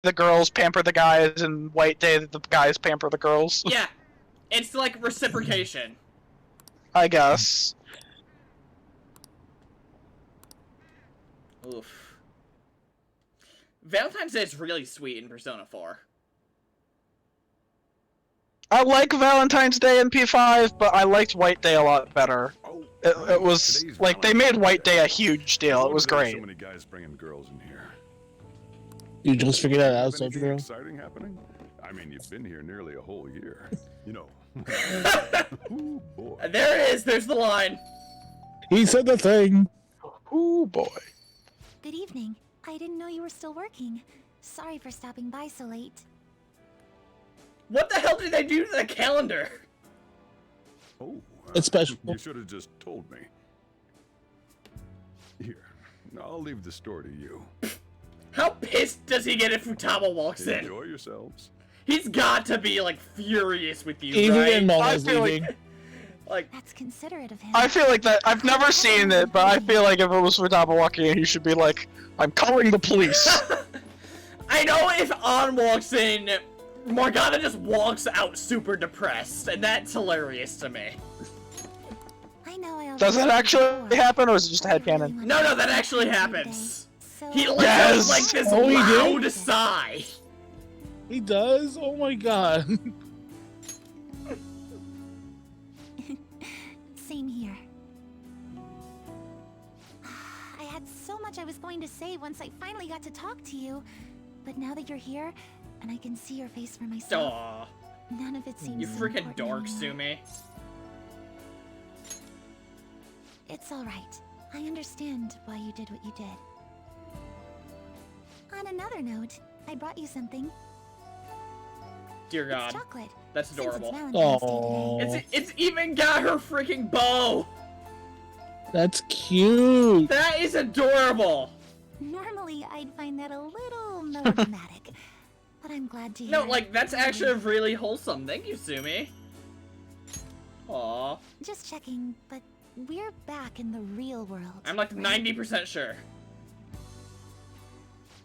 the girls pamper the guys, and White Day the guys pamper the girls. Yeah, it's like reciprocation. I guess. Oof. Valentine's Day is really sweet in Persona 4. I like Valentine's Day in P5, but I liked White Day a lot better. It was like they made White Day a huge deal. It was great. So many guys bringing girls in here. You just figured that out, Soldier Girl? Exciting happening? I mean, you've been here nearly a whole year. You know. Ooh, boy. There it is. There's the line. He said the thing. Ooh boy. Good evening. I didn't know you were still working. Sorry for stopping by so late. What the hell did they do to the calendar? Oh, It's special. You should have just told me. Here, I'll leave the store to you. How pissed does he get if Futaba walks in? Enjoy yourselves. He's got to be like furious with you, Even right? in Mona's I feel like- leaving. Like, That's considerate of him. I feel like that. I've never seen it, but I feel like if it was Futaba walking in, he should be like, "I'm calling the police." I know if An walks in, Morgana just walks out super depressed, and that's hilarious to me. I know I Does that actually happen, or is it just a I really headcanon? wanna No, be that with actually you happens. today, He so- lets Yes! out like this Oh, he loud did? sigh. He does? Oh my god. Same here. I had so much I was going to say once I finally got to talk to you, but now that you're here, and I can see your face for myself, Aw, none of it seems you so freaking important dork, anymore. Sumi. It's alright. I understand why you did what you did. On another note, I brought you something. Dear It's God, chocolate. that's Since it's adorable. Valentine's Day Aww. today. It's even got her freaking bow. That's cute. That is adorable. Normally, I'd find that a little melodramatic, but I'm glad to hear. No, like that's actually really wholesome. Thank you, Sumi. Aw, Just checking, but we're back in the real world. I'm like right? 90% sure.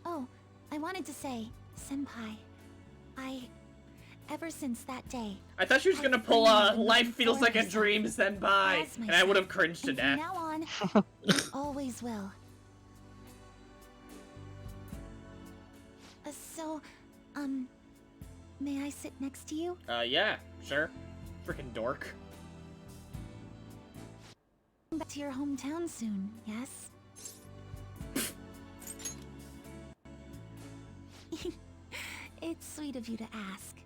Oh, I wanted to say, Senpai, ever since that day, I thought she was gonna pull a "Life Feels Like a Dream" Senpai, and I would have cringed to and from death. now on, I always will. So, may I sit next to you? Yeah, sure. Freaking dork. Back to your hometown soon, yes? It's sweet of you to ask.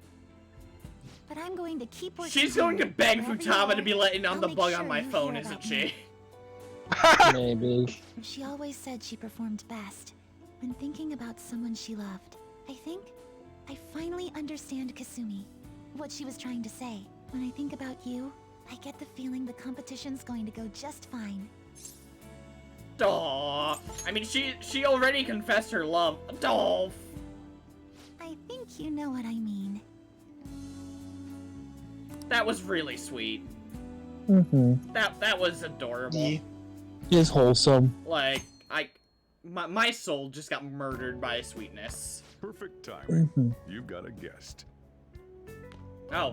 But I'm going to keep working. She's going to hard. beg Wherever you Futaba are, to be letting on I'll the make bug sure on my you phone, hear isn't about she? me. Maybe. She always said she performed best when thinking about someone she loved. I think I finally understand Kasumi, what she was trying to say. When I think about you, I get the feeling the competition's going to go just fine. Aww. I mean, she already confessed her love. Aww. I think you know what I mean. That was really sweet. Mm-hmm. That was adorable. Yeah. It's wholesome. Like, my soul just got murdered by sweetness. Perfect timing. Mm-hmm. You've got a guest. Oh,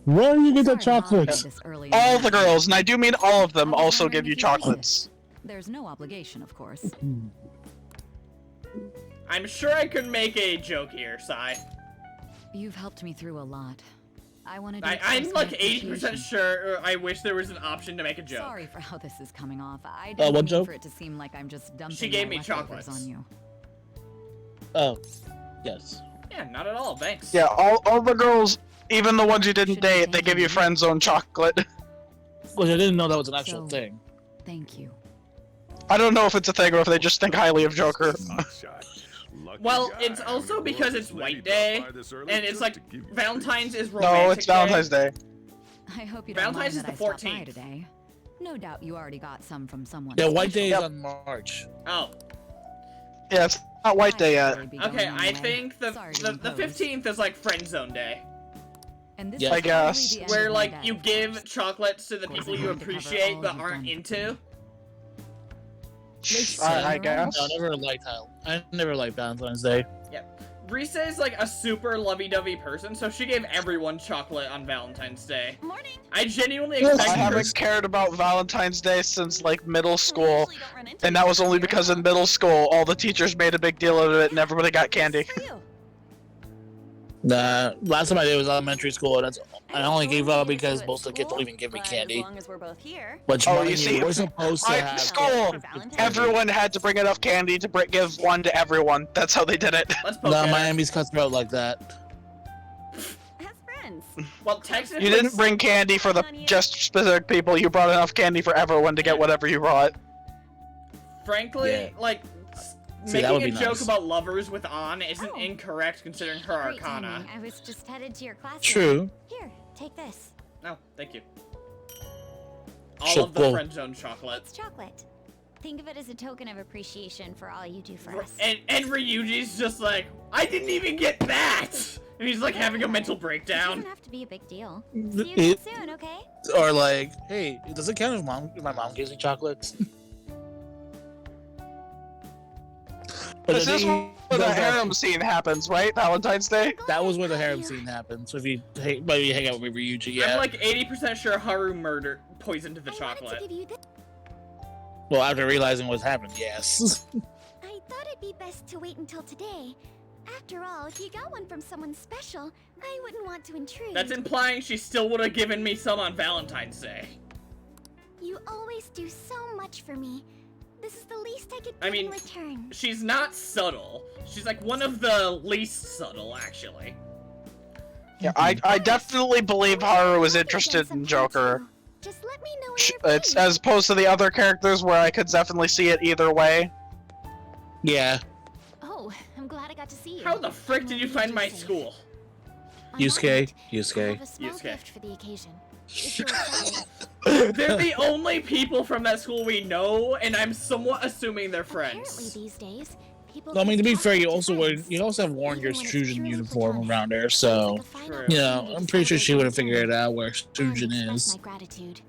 Where do you get the Sorry, Mom, chocolates? this early in All the the morning. girls, and I do mean all of them, I was also wondering give you if you liked it. chocolates. There's no obligation, of course. I'm sure I could make a joke here, Sai. You've helped me through a lot. I wanted to I'm express like my 80% appreciation. sure I wish there was an option to make a joke. Sorry for how this is coming off. I what didn't mean joke? for it to seem like I'm just dumping She gave my me leftovers chocolates. on you. Oh. Yes. Yeah, not at all, thanks. Yeah, all the girls, even the ones you didn't Shouldn't be date, they give you thanking friend zone chocolate. Which I didn't know that was an actual So- thing. Thank you. I don't know if it's a thing or if they just think highly of Joker. Shot. Lucky Well, guy. it's also I mean, because the it's lady White dropped Day, by this early and it's just like to give you Valentine's flowers. is romantic. No, it's Valentine's Day. I hope you don't Valentine's mind is that the I stopped by 14th. today. No doubt you already got some from someone. Yeah, White Day is Yep. on March. Oh, Yeah, it's not White Day yet. okay. I think the 15th is like friend zone day, And this Yeah. is I guess. probably the end where of my like day, you of give course. chocolates to the Of course, people I you have to cover appreciate all but you've aren't done. into. Makes I sense. guess. No, I never liked Valentine's Day. Rise is like a super lovey-dovey person, so she gave everyone chocolate on Valentine's Day. Morning. I genuinely Yes. expect I her. haven't cared about Valentine's Day since like middle school, Usually don't run into and that was each only other. because in middle school all the teachers made a big deal out of it and everybody got candy. For you. Nah, last time I did was elementary school. And I only gave up Wanted to because do it most of the kids school, don't even give me but candy. As long as we're both here. Which Oh, mind you see, we're supposed to my have school, candy. Everyone had to bring enough candy to give one to everyone. That's how they did it. Let's poke No, at her. Miami's cutthroat like that. As friends. Well, technically, You didn't bring candy for the just specific people. You brought enough candy for everyone to get whatever you brought. frankly, Yeah. like, See, that making would a be joke nice. about lovers with An isn't Oh. incorrect considering her Great arcana. timing. I was just headed to your class. True. Here, take this. No, thank you. All So of the cool. friend zone chocolate. It's chocolate. Think of it as a token of appreciation for all you do for us. And Ryuji's just like, I didn't even get that! And he's like having a mental It breakdown. doesn't have to be a big deal. See you again It, soon, okay? or like, hey, does it count if my mom gives me chocolates? But This then is he where the goes back- harem scene happens, right? Valentine's Day? That was where the harem scene happened. So if you maybe hang out with Ryuji, I'm yeah. like 80% sure Haru poisoned the I wanted chocolate. to give you this. Well, after realizing what's happened, yes. I thought it'd be best to wait until today. After all, if you got one from someone special, I wouldn't want to intrude. That's implying she still would have given me some on Valentine's Day. You always do so much for me. This is the least I could I give in mean, return. She's not subtle. She's like one of the least subtle, actually. Yeah, I definitely believe Haru was I've interested done in something Joker. too. Just let me know when you're It's free. as opposed to the other characters where I could definitely see it either way. Yeah. Oh, I'm glad I got to see you. How the frick did you find my school? On that Yusuke, note, I Yusuke. have a small Yusuke. gift for the occasion. If you're excited. They're the only people from that school we know, and I'm somewhat assuming they're Apparently friends. these days, people No, I mean, to be just fair, talk you to also friends, have worn your even when it's Shujin purely uniform platonic. around there, It's so like a final True. you know, opportunity I'm to pretty sure she would have celebrate figured my out where friends Shujin and express is. my gratitude.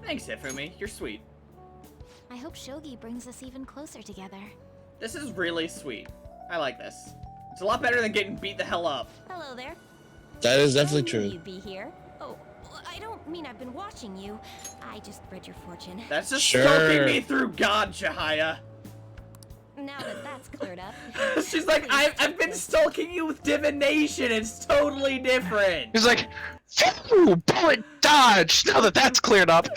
Thanks, Hifumi. You're sweet. I hope Shogi brings us even closer together. This is really sweet. I like this. It's a lot better than getting beat the hell up. Hello there. That is definitely I knew true. You'd be here. Oh, well, I don't mean I've been watching you. I just read your fortune. That's just Sure. stalking me through God, Chihaya. Now that that's cleared up. She's like, I've been stalking you with divination. It's totally different. He's like, phew, bullet dodge! Now that that's cleared up.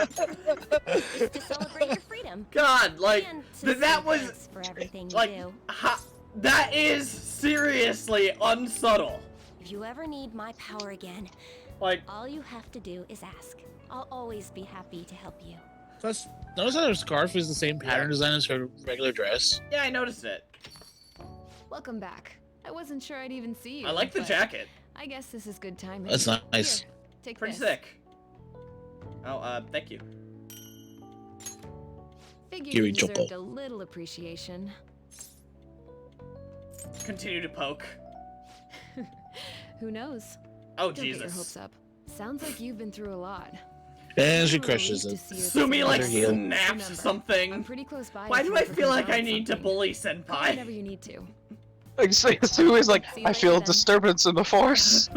To celebrate your freedom. God, like, And to that say was thanks for everything you like, do. that is seriously unsubtle. If you ever need my power again, Like, all you have to do is ask. I'll always be happy to help you. Plus, notice how her scarf is the same pattern design as her regular dress. yeah, I noticed it. Welcome back. I wasn't sure I'd even see you. I like the but jacket. I guess this is good timing. That's nice. Here, take Pretty this. sick. Oh, thank you. Figured Give you me Choco. deserved a little appreciation. Continue to poke. Who knows? Oh, Don't get your hopes Jesus. up. Sounds like you've been through a lot. And she I'm crushes relieved it. to see you at Sumi, the like, same Heal. time. snaps Remember, I'm something. pretty close by. Why if do you I ever feel come like down I with need to something. bully Call me Senpai? whenever you need to. Like, Sui's like, See you I feel later, a then. disturbance in the force.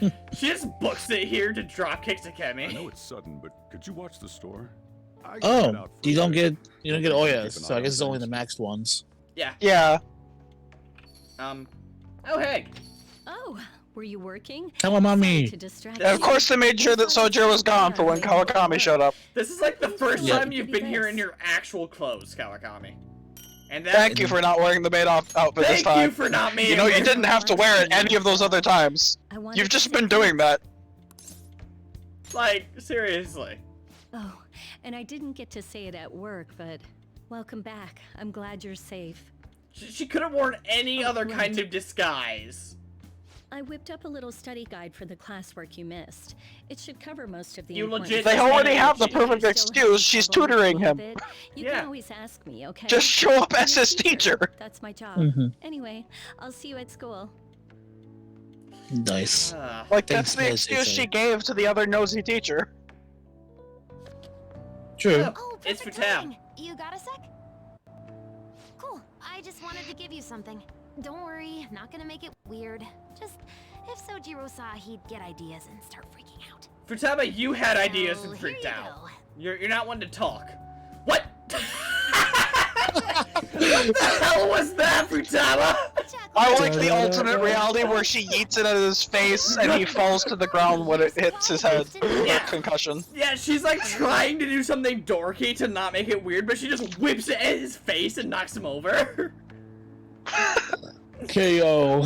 She just books it here to drop kick to I know Kemi. it's sudden, but could you watch the store? I gotta Oh, head out for you a don't bit. get Keep an Oyas, so eye I guess on it's only the things. maxed ones. Yeah. Oh, hey. Oh, were you working? Come on, Sorry mommy. to distract And of you. course they made sure that Sojo was gone for when Kawakami showed up. This is like the first Yeah. time you've been here in your actual clothes, Kawakami. And that. Thank you for not wearing the maid outfit this Thank time. you for not me. You know, you didn't have to wear it any of those other times. I wanted You've to just say been doing that. Like, seriously. Oh, and I didn't get to say it at work, but welcome back. I'm glad you're safe. She could have worn any Oh, other right. kind of disguise. I whipped up a little study guide for the classwork you missed. It should cover most of the You important legit They just already made have the it. perfect If you're still excuse. She's having trouble tutoring him. with it, You Yeah. can always ask me, okay? Just show up I'm as your his teacher. That's my job. Mhm. Anyway, I'll see you at school. Nice. Like, Thanks, that's the Missy, excuse so- she gave to the other nosy teacher. True. Yeah. Oh, It's perfect for Tam. timing. You got a sec? Cool. I I just wanted to give you something. Don't worry, not gonna make it weird. Just if Sojiro saw, he'd get ideas and start freaking out. Futaba, you had ideas So, and here freaked you out. go. You're not one to talk. What? What the hell was that, Futaba? I like the alternate reality where she yeets it at his face and he falls to the ground when it hits his head. Yeah. Concussion. Yeah, she's like trying to do something dorky to not make it weird, but she just whips it at his face and knocks him over. KO.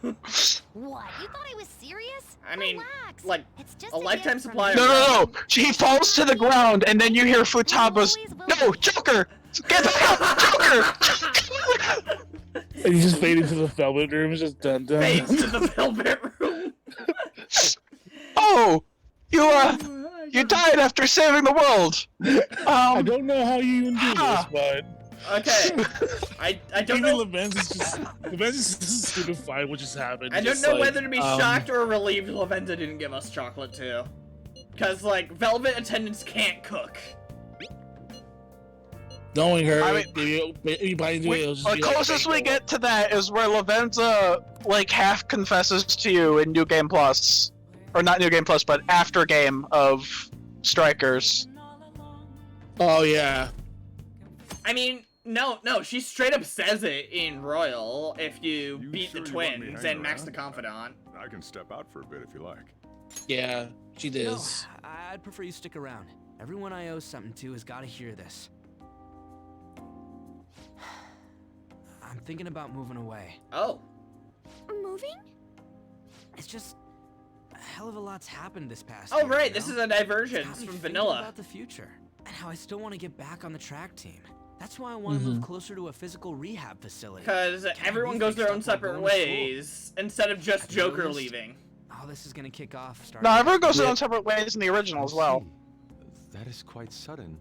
What? You thought I was serious? I mean, Relax. like, It's just a lifetime gift from supply me. of- No. She falls to the ground and then you hear Futaba's, "No, Joker! Get out, Joker!" And you just fade into the velvet room, it's just dun dun. Fades to the velvet room. Oh, you died after saving the world. I don't know how you even do this, Ah. but Okay. I don't even know. Leven's is just stupefied what just happened. I don't Just know like, whether to be shocked or relieved Laventa didn't give us chocolate too. Cause like velvet attendants can't cook. Knowing her, I mean, anybody do it, it'll just The be like, closest we "Hey, get to that is where Lavenza, like, half confesses to you in New Game Plus. Or not New Game Plus, but after game of Strikers. Oh yeah. I mean, no, she straight up says it in Royal if you beat sure the you want me twins hanging and Max the around? Confidant. I can step out for a bit if you like. Yeah, she No, does. I'd prefer you stick around. Everyone I owe something to has got to hear this. I'm thinking about moving away. Oh. Moving? It's just a hell of a lot's happened this past Oh year, right, you this know? is a It's divergence got me from thinking Vanilla. about the future and how I still want to get back on the track team. That's why I want to move closer to a physical rehab facility. Cause Get my everyone knee goes their fixed own up while separate going to school. ways instead of just Have you Joker noticed? leaving. Oh, this is gonna kick off. No, starting everyone goes their Yeah. own separate ways in the original as well. That is quite sudden.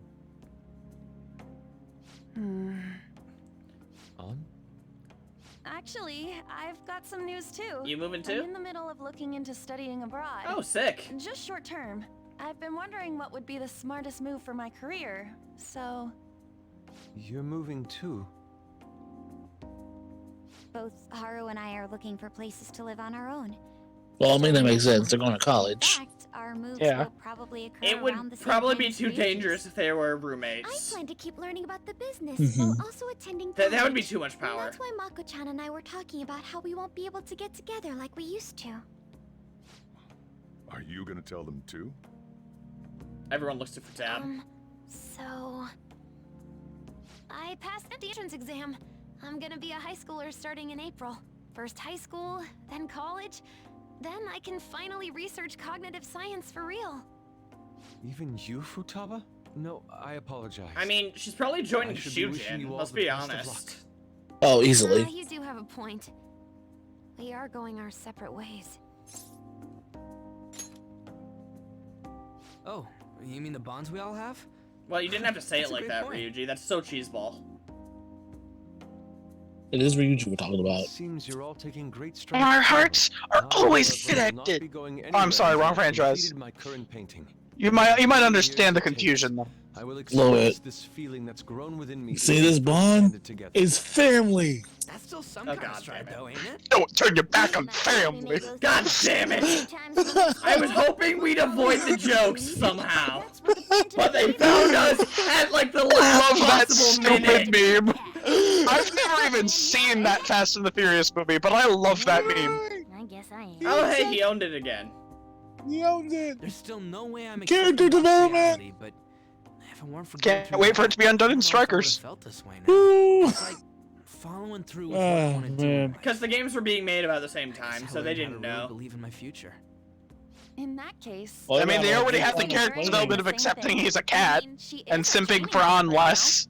Actually, I've got some news too. You moving I'm too? in the middle of looking into studying abroad. Oh, sick. Just short term. I've been wondering what would be the smartest move for my career, so... You're moving too. Both Haru and I are looking for places to live on our own. Well, I mean that makes sense. They're going to In college. fact, our moves Yeah. will probably occur It around would the same probably time be as too Ryuji's. dangerous if they were I roommates. plan to keep learning about the business Mhm. while also attending That would be college. too much And power. that's why Mako-chan and I were talking about how we won't be able to get together like we used to. Are you gonna tell them too? Everyone looks to Fatab. So... I passed the entrance exam. I'm gonna be a high schooler starting in April. First high school, then college. Then I can finally research cognitive science for real. Even you, Futaba? No, I apologize. I mean, she's probably joining I should be wishing Shujin, you all let's the be best of honest. Oh, easily. You do have a point. We are going our separate ways. Oh, you mean the bonds we all have? Well, you didn't have to say That's it a like great that, point. Ryuji. That's so cheeseball. It is Ryuji we're talking about. Seems you're all taking great strides. Our forward. hearts are I, always however, will not connected. be going Oh, I'm sorry, anywhere wrong until I've franchise. completed my current painting. You might Years understand the to take. confusion though. I will Love express it. this feeling that's grown within me. See since this we bond? banded together. It's family. That's still some Oh, kind God of stripe, damn it. though, ain't it? Don't turn your back on family. God damn it! I was hoping we'd avoid the jokes somehow. But they found us at like the I last love that possible stupid minute. meme. I've never even seen that Fast and the Furious movie, but I love that meme. I guess I am. Oh hey, he owned it again. He owned it. There's still no way I'm Character accepting development. reality, but if it weren't for Can't going wait through for it to be undone in I don't know if I would've Strikers. Felt this way now. Woo. It's like following through with what I Oh, want to do. man. in life. Because the games were being made about the same I guess time, I so they learned how didn't to really know. believe in my future. In that case... Well, I mean, they yeah, already well, have the it's character fine. development of Same accepting thing. he's a I cat mean, she and is a simping training for On right now. less.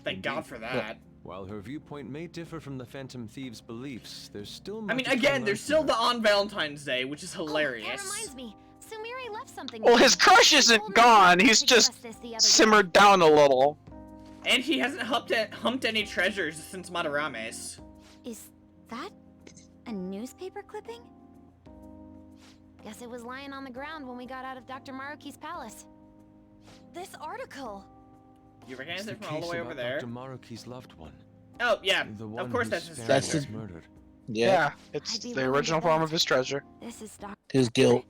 Thank God for that. While her viewpoint may differ from the Phantom Thieves' beliefs, there's still I much mean, to again, learn there's from still her. the on Valentine's Day, which is Oh, that hilarious. reminds me. Sumire left something. Well, for his me. crush She isn't told me gone, to he's discuss just this the other day. simmered down a little. And he hasn't humped any treasures since Madarame's. Is that a newspaper clipping? Guess it was lying on the ground when we got out of Dr. Maruki's palace. This article! You recognize It's it the from all the case way over about there? Dr. Maruki's loved one. Oh yeah, The one of course whose that's his parents That's treasure. was murdered. Yeah, it's I'd be the willing to original form bet. of his treasure. This is Doc. his guilt.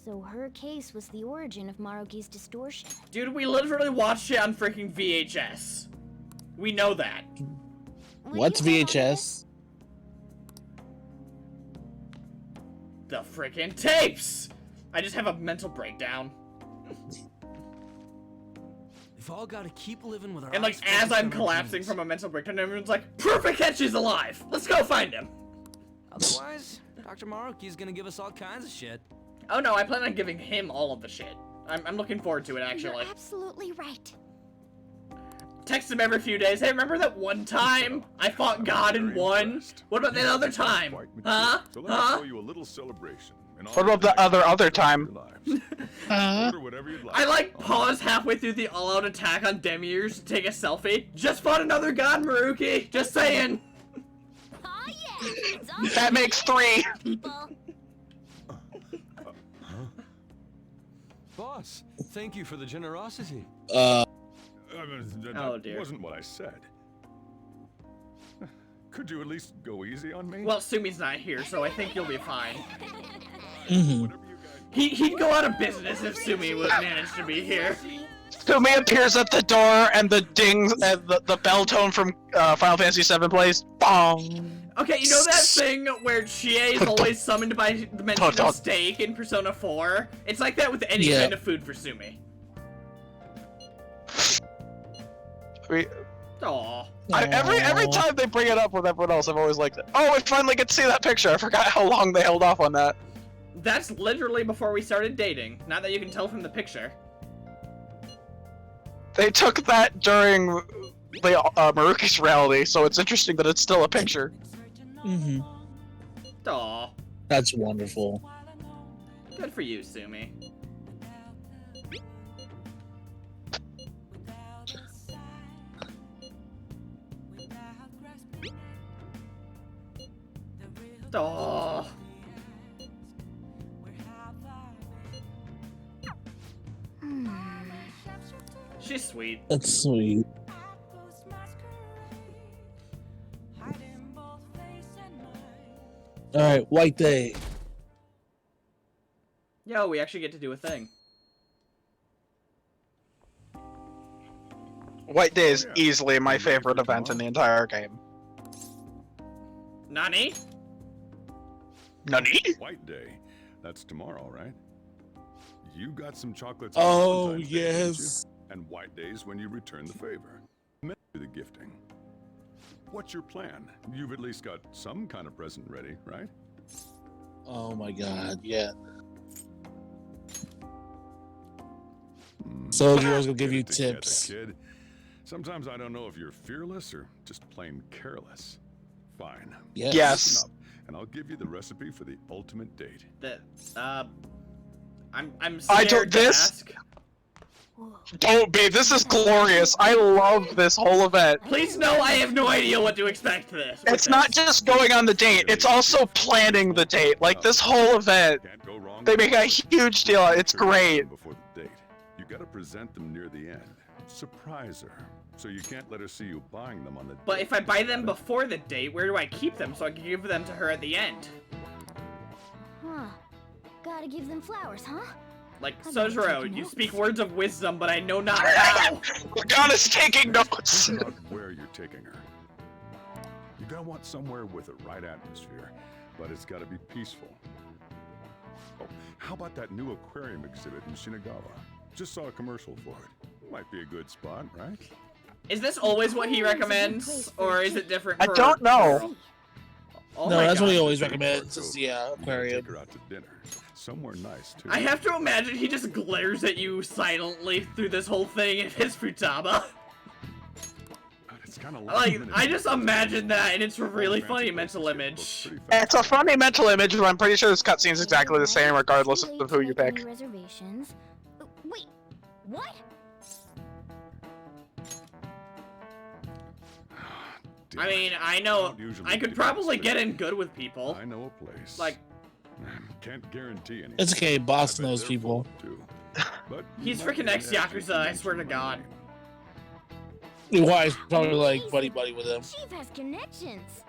So her case was the origin of Maruki's distortion. Dude, we literally watched it on freaking VHS. We know that. Would What's you bet on VHS? The freaking tapes! I just have a mental breakdown. We've all got to keep living with our And like, eyes as focused I'm on our collapsing dreams. from a mental breakdown, everyone's like, perfect catch, he's alive! Let's go find him! Otherwise, Dr. Maruki's gonna give us all kinds of shit. Oh no, I plan on giving him all of the shit. I'm looking forward to it, actually. You're absolutely right. Text him every few days. Hey, remember that one time I fought God and won? What about that other time? Huh? So let me Huh? show you a little celebration. in What honor about of the next other chapter time? of your lives. Order whatever you'd like. I like pause halfway through the all-out attack on Demiurge to take a selfie. Just fought another God, Maruki. Just saying. Oh yeah! It's all That makes 3. people. Boss, thank you for the generosity. Oh, dear. Wasn't what I said. Could you at least go easy on me? Well, Sumi's not here, so I think you'll be fine. Mm-hmm. Whatever you guys He'd go out of business if Sumi would manage to be here. Sumi appears at the door, and the ding, the bell tone from Final Fantasy VII plays. Bong. Okay, you know that thing where Chie is always summoned by the mention of steak in Persona 4? It's like that with any Yeah. kind of food for Sumi. Aww. Every time they bring it up with everyone else, I've always liked it. Oh, we finally get to see that picture. I forgot how long they held off on that. That's literally before we started dating. Not that you can tell from the picture. They took that during the Maruki's reality, so it's interesting that it's still a picture. Mm-hmm. Aww. That's wonderful. Good for you, Sumi. Aww. She's sweet. That's sweet. All right, White Day. Yo, we actually get to do a thing. White Day is easily my favorite event in the entire game. Nani? Nani? White Day. That's tomorrow, right? You got some chocolates. Oh, on Valentine's Day, didn't yes. you? And White Day's when you return the favor. Maybe the gifting. What's your plan? You've at least got some kind of present ready, right? Oh my God, yeah. So I was gonna give you Get it together, tips. Kid. Sometimes I don't know if you're fearless or just plain careless. Fine. Yes. Yes. Listen up, and I'll give you the recipe for the ultimate date. I'm I scared don't- to this- ask. Don't be. This is glorious. I love this whole event. Please know I have no idea what to expect this. It's not just going on the date, it's also planning the date. Like, this whole event, Can't go wrong. they with make a huge deal. It's great. Before the date, you gotta present them near the end. Surprise her, so you can't let her see you buying them on the. But date. if I buy them before the date, where do I keep them so I can give them to her at the end? Huh. Gotta give them flowers, huh? Like, I'm gonna Sojiro, take you notes. speak words of wisdom, but I know not how. Morgana's taking notes. Think about where you're taking her. You're gonna want somewhere with the right atmosphere, but it's gotta be peaceful. Oh, how about that new aquarium exhibit in Shinagawa? Just saw a commercial for it. Might be a good spot, right? Is this always what he recommends, or is it different I for don't know. girl? Oh No, my that's what God. he always Take recommends. her Is to- the you gotta aquarium. Take her out to dinner. Somewhere nice, too. I have to imagine he just glares at you silently through this whole thing in his futaba. God, it's kinda Like, I just imagine that, and it's a really funny Fancy mental places get image. booked pretty It's a funny mental image, but I'm pretty sure this cutscene's exactly the same regardless Too late of to who you make pick. any reservations. Wait, what? Damn I it. mean, I know, Don't usually I could do probably this, get but in good with people. I know a place. Like, Can't guarantee anything. It's okay, boss I bet knows they're people. full, too. But He's you might freaking get an ex-Yakuza, edge if you I swear to mention my God. name. Why? Probably like buddy with him. Chief has connections.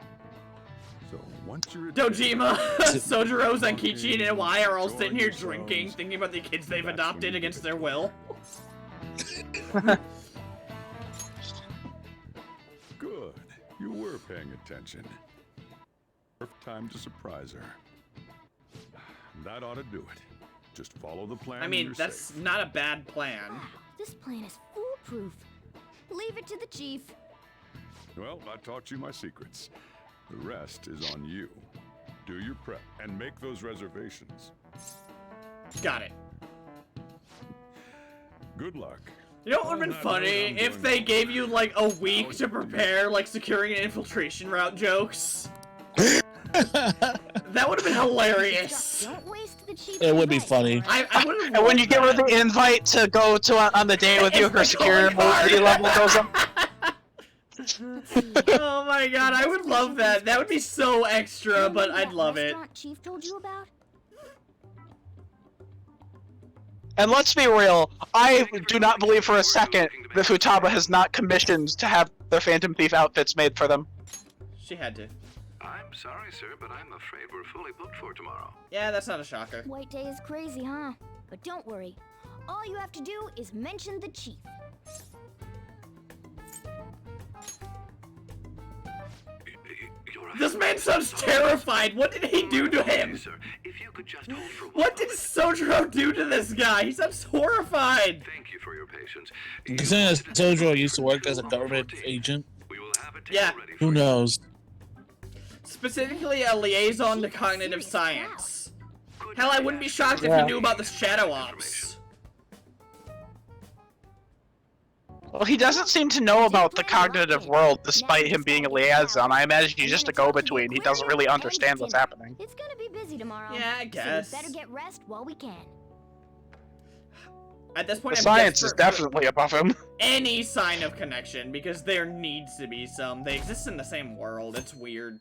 So once you're Dojima, Sojiro, Zenkichi, and Iwai are all sitting here drinking, thinking about the kids they've adopted against their will. Good. You were paying attention. Perfect time to surprise her. That ought to do it. Just follow the plan. I and mean, you're that's safe. not a bad plan. Wow, this plan is foolproof. Leave it to the chief. Well, I taught you my secrets. The rest is on you. Do your prep and make those reservations. Got it. Good luck. You know what would've been funny? If they gave you, like, a week to prepare, like, securing an infiltration route jokes. That would've been hilarious. Don't waste the chief's It would be advice. funny. I would've And when you loved give her that. the invite to go to on the date with you, It's her the security calling card. level goes up. Let's see. Oh my god, I would love that. That would be so extra, but I'd love it. Restaurant Chief told you about? And let's be real, I do not believe for a second that Futaba has not commissioned to have their Phantom Thief outfits made for them. She had to. I'm sorry, sir, but I'm afraid we're fully booked for tomorrow. Yeah, that's not a shocker. White Day is crazy, huh? But don't worry. All you have to do is mention the chief. This man sounds terrified. What did he do to him? Sir, if you could just hold for What did Sojiro do to this guy? He sounds horrified. Thank you for your patience. Considering that Sojiro used to work as a government agent, We will have a table Yeah. ready who knows? Specifically, a liaison to cognitive science. Hell, I wouldn't be shocked if Yeah. he knew about the shadow ops. Well, he doesn't seem to know about the cognitive world, despite him being a liaison. I imagine he's just a go-between. He doesn't really understand what's happening. It's gonna be busy tomorrow. Yeah, I guess. So we better get rest while we can. At this The point, I'm science is desperate for definitely above him. any sign of connection, because there needs to be some. They exist in the same world. It's weird.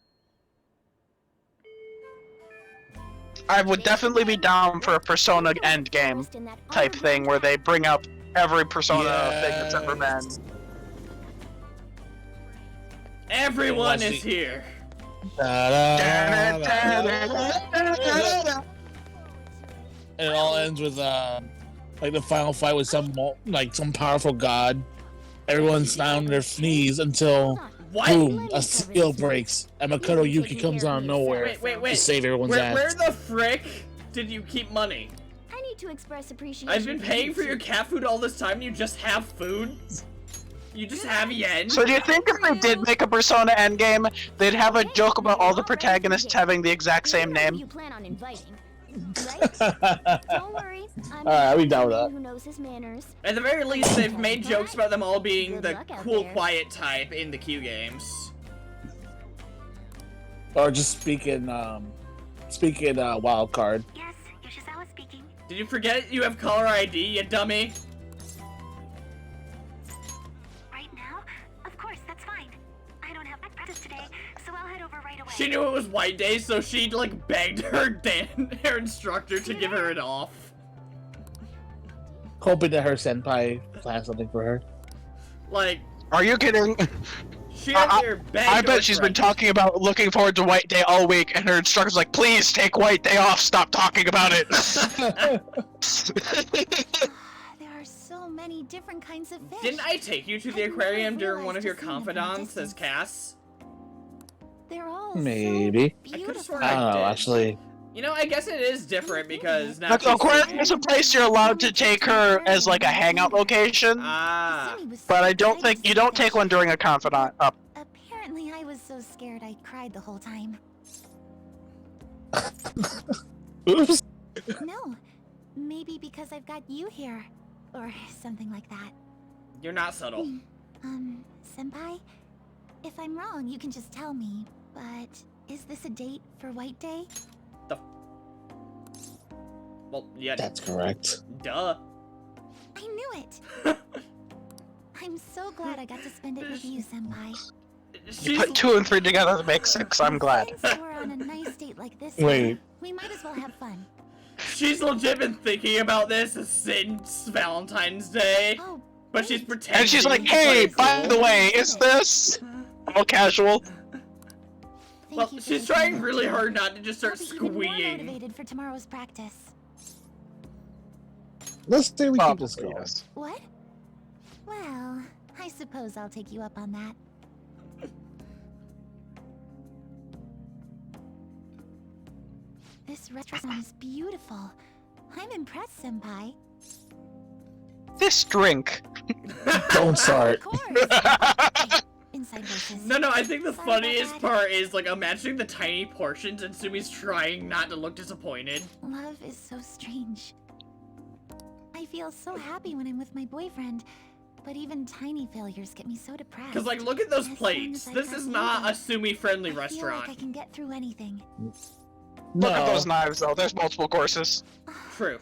I would definitely be down for a Persona endgame type thing, where they bring up every Persona thing that's ever been. Everyone Watch is the- here. And it all ends with like the final fight with some powerful god. Everyone's down on their knees until What? boom, a seal breaks and Makoto Yuki comes out of nowhere Wait. to save everyone's Where ass. the frick did you keep money? I need to express appreciation. I've been paying for your cat food all this time. You just have food? You just have yen? So do you think if they did make a Persona endgame, they'd have a joke about all the protagonists having the exact same You name? plan on inviting, right? Don't worry. I'm Alright, I'll be down with the that. who knows his manners. At the very least, they've made jokes about them all being Good the luck out cool, there. quiet type in the Q games. Or just speaking wild card. Yes, Yoshizawa speaking. Did you forget you have caller ID, you dummy? Right now? Of course, that's fine. I don't have practice today, so I'll head over right away. She knew it was White Day, so she like begged her her instructor to give her it off. Hoping that her senpai plans something for her. Like, Are you kidding? she out here begged I her bet she's been friend. talking about looking forward to White Day all week, and her instructor's like, please take White Day off, stop talking about it. There are so many different kinds of fish. Didn't I take you to the I never aquarium during one of your realized to see them from a confidants as distance. Cass? They're all Maybe. so I could've beautiful. sworn I don't know, did. actually. You know, I guess it is different because now Like, she's aquarium singing. is a place you're allowed to take her as like a hangout location, Ah. Kasumi was but so I don't excited think to you see don't fish. take one during a confidant. Apparently, I was so scared I cried the whole time. Oops. No, maybe because I've got you here, or something like that. You're not subtle. Senpai? If I'm wrong, you can just tell me, but is this a date for White Day? Well, yeah, That's correct. duh. I knew it! I'm so glad I got to spend it with you, Senpai. You She's put 2 and 3 together to make 6, I'm glad. Since we're on a nice date like this, Wait. we might as well have fun. she's legit been thinking about this since Valentine's Day. Oh, But she's pretending. And she's like, to play hey, it by cool. the way, is this all casual? Well, Thank you for she's the trying support. really hard not to just I'll start be even more squeeing. motivated for tomorrow's practice. Let's say we keep Probably, this going. yes. What? Well, I suppose I'll take you up on that. This restaurant is beautiful. I'm impressed, Senpai. This drink. Don't start. Of course. Inside voices. No, I think the Sorry about funniest that. part is like imagining the tiny portions and Sumi's trying not to look disappointed. Love is so strange. I feel so happy when I'm with my boyfriend, but even tiny failures get me so depressed. Cause like, look at those As soon plates. as I This got is not a moving, Sumi-friendly I feel restaurant. like I can get through anything. Look at No. those knives, though. There's multiple courses. True.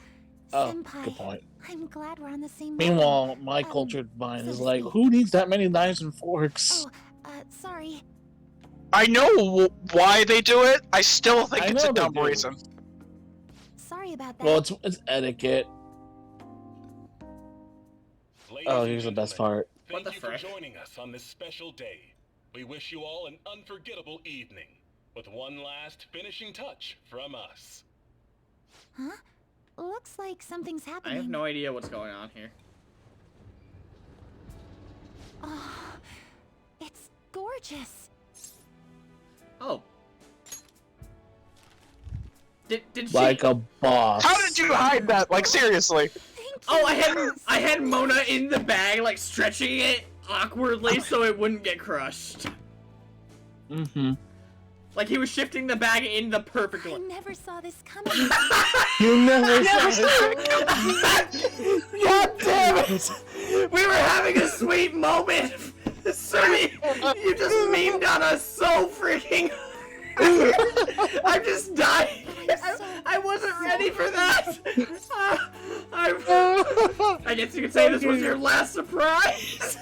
Oh, Senpai, good point. I'm glad we're on the same Meanwhile, level. my cultured mind so is to like, speak. who needs that many knives and forks? Oh, sorry. I know why they do it. I still think I it's know a they dumb do. reason. Sorry about that. Well, it's etiquette. Ladies Oh, and here's the best gentlemen, part. What the Thank you for frick? joining us on this special day. We wish you all an unforgettable evening, with one last finishing touch from us. Huh? Looks like something's I happening. have no idea what's going on here. Oh, it's gorgeous. Oh. Did she? Like a boss. How did you hide that? Like, seriously. Thank you. Oh, I had Mona in the bag, like stretching it awkwardly so it wouldn't get crushed. Mm-hmm. Like he was shifting the bag in the perfect I one. never saw this coming. You never saw it. God damn it! We were having a sweet moment. Sumi, you just memed on us so freaking. I'm just dying. I wasn't ready for that. I guess you could say this was your last surprise.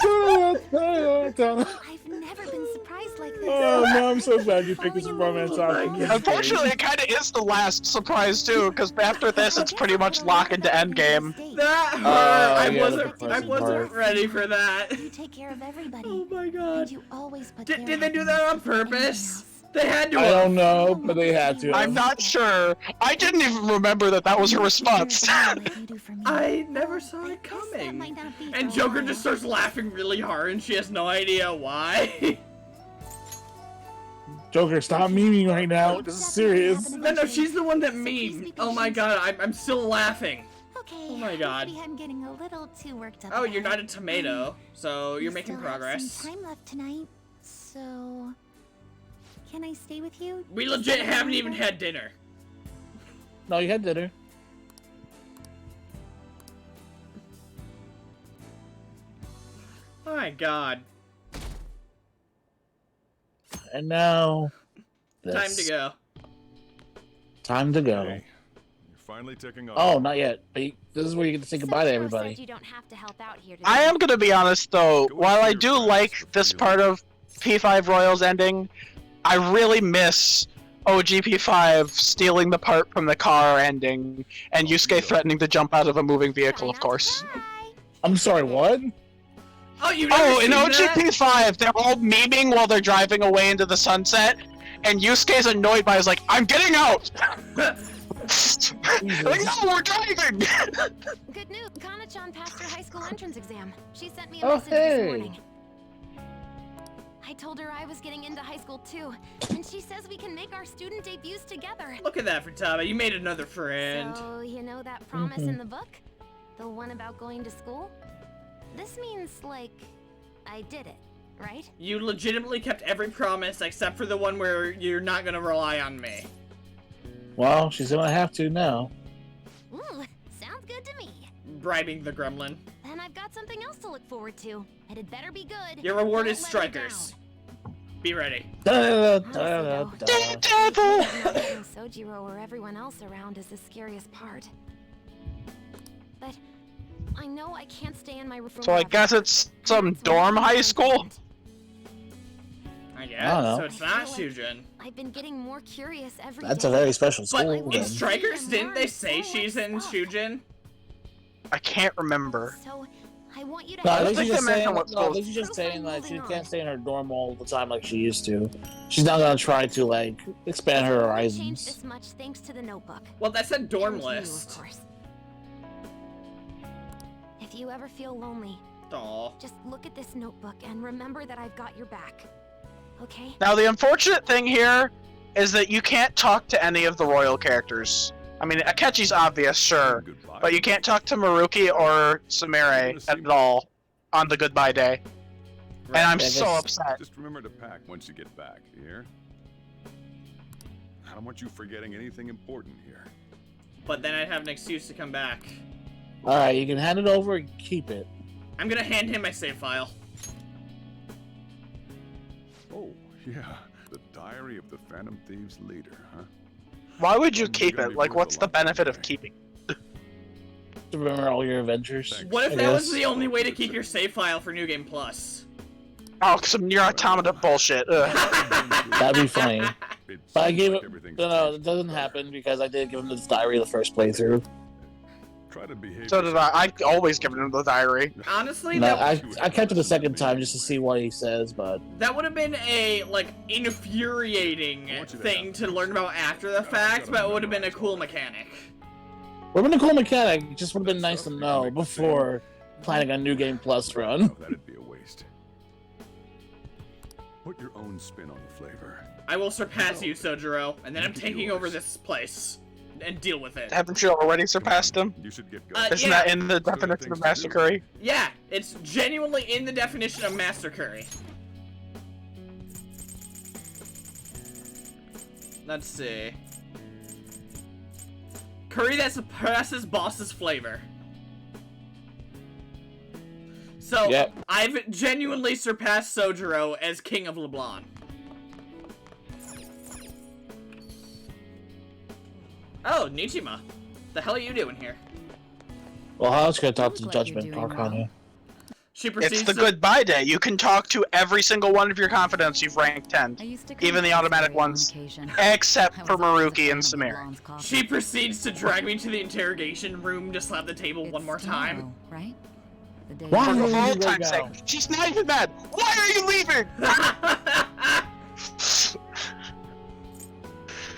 I've never been surprised like this. Oh no, I'm so glad you picked this romance Oh my off. God. Unfortunately, it kind of is the last surprise too, because after this, it's pretty much lock into endgame. That hurt. Oh, I yeah, wasn't. the I depressing wasn't part. ready for that. You take care of everybody. Oh my And god. you always put Did their they do that on happiness before anything purpose? else. They had to. I have. don't know, but they had to. I'm not sure. I didn't even remember that was her response. I never saw it I guess that coming. might not be And for a Joker while. just starts laughing really hard, and she has no idea why. Joker, stop memeing right now. This is serious. No, she's the one that memed. Oh my god, I'm still laughing. Okay. Oh my god. Maybe I'm getting a little too worked up. Oh, about you're not it. a tomato, so We you're making still have progress. some time left tonight, so can I stay with you? We legit haven't even had dinner. No, you had dinner. Oh my god. And now, Time this. to go. Time to go. Hey, you're finally taking off. Oh, not yet. But this is where you get to say goodbye to Said everybody. you don't have to help out here today. I am gonna be honest though, while I do like this part of P5 Royals ending, I really miss OGP5 stealing the part from the car ending, and Yusuke threatening to jump out of a moving vehicle, of course. I'm sorry, what? Oh, you never Oh, in seen that? OGP5, they're all memeing while they're driving away into the sunset, and Yusuke's annoyed by, he's like, I'm getting out! Like, no, we're driving! Good news. Kana-chan passed her high school entrance exam. She sent me a Oh, message hey. this morning. I told her I was getting into high school too, and she says we can make our student debuts together. Look at that, Futaba. You made another friend. So, you know that promise in the book? The one about going to school? This means, like, I did it, right? You legitimately kept every promise except for the one where you're not gonna rely on me. Well, she's gonna have to now. Ooh, sounds good to me. Bribing the gremlin. Then I've got something else to look forward to. And it better be good. Your reward Don't is let me strikers. Be ready. Honestly, though, Devil! not having Sojiro or everyone else around is the scariest part. But I know I can't stay in my room. So I guess it's some dorm high school? I I guess. don't know. So it's not Shujin. I've been getting more curious every That's day. a very special But school. in then. Strikers, didn't they say she's in Shujin? I can't remember. So I want you to No, I have think she's just saying. No, I supposed- think she's just saying that she can't stay in her dorm all the time like she used to. She's not gonna try to like expand her Changed horizons. this much thanks to the notebook. Well, that's a dorm And you, of list. course. If you ever feel lonely, Aw. just look at this notebook and remember that I've got your back. Okay? Now, the unfortunate thing here is that you can't talk to any of the royal characters. I mean, Akechi's obvious, sure, Goodbye. but you can't talk to Maruki or Sumire at all on the goodbye day. And I'm Yeah, so this- upset. Just remember to pack once you get back, you hear? I don't want you forgetting anything important here. But then I'd have an excuse to come back. All right, you can hand it over and keep it. I'm gonna hand him my save file. Oh, yeah. The Diary of the Phantom Thieves leader, huh? Why would you You're keep gonna it? be Like, worth what's a the lot benefit of someday. keeping? To remember all your adventures. Thanks. What if I that was guess. the only way to keep your save file for New Game Plus? Oh, some Nier Automata bullshit. Ugh. That'd be funny. It But I seems gave like it. everything's No, changed it doesn't for the better. happen because I did give him this diary the first playthrough. Try to behave So did I. I always give him the diary. Honestly, No, that I kept it the second time just to see what he says, but that would have been a like infuriating thing to learn about after the fact, but it would have been a cool mechanic. would have been a cool mechanic. It just would have been nice to know before planning a New Game Plus run. Oh, that'd be a waste. Put your own spin on the flavor. I will surpass you, Sojiro, and then I'm taking over this place and deal with it. Haven't you already surpassed him? You should get going. Isn't yeah. that in the definition of Master Curry? Yeah, it's genuinely in the definition of Master Curry. Let's see. Curry that suppresses boss's flavor. So, Yep. I've genuinely surpassed Sojiro as King of LeBlanc. Oh, Nichima. The hell are you doing here? Well, I was gonna talk to I'm glad you're Judgment doing Arcana. She proceeds It's the to- goodbye day. You can talk to every single one of your confidants you've ranked 10. I used to Even the automatic ones. Except for Maruki and Sumire. She proceeds to drag me to the interrogation room to slap the table one more time. Tomorrow, right? The day Why? For you- the whole Right time's sake. now. She's not even mad. Why are you leaving?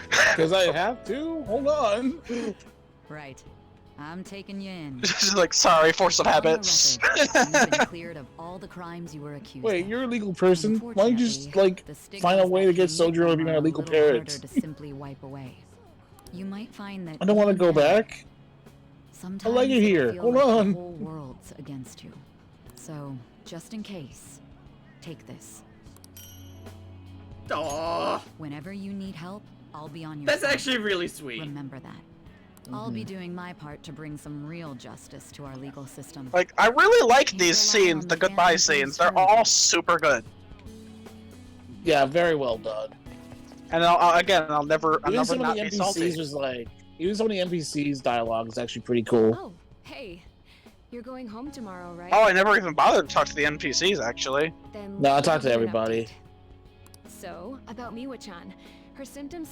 Because I have to? Hold on. Right. I'm taking you in. She's like, sorry, force of On the habits. record, you've been cleared of all the crimes you were accused Wait, of. you're a legal person? Why don't you just, like, The stigmas find a way to that get can Sojiro to be become my a legal little harder parent? to simply wipe away. You might find that I don't want to even go then, back. Sometimes like it it'll here. feel Hold like on. The whole world's against you. So, just in case, take this. Aww. Whenever you need help, I'll be on your That's side. actually really sweet. Remember that. I'll be doing my part to bring some real justice to our legal system. Like, I really like Can't these rely scenes, on the the goodbye Phantom scenes. Thieves They're forever. all super good. Yeah, very well done. And I'll never Even some not of the be NPCs salty. was like, even some of the NPCs dialogue is actually pretty cool. Oh, hey. You're going home tomorrow, right? Oh, I never even bothered to talk to the NPCs, actually. Then No, I let's talked to give you an everybody. update. So, about Miwa-chan. Her symptoms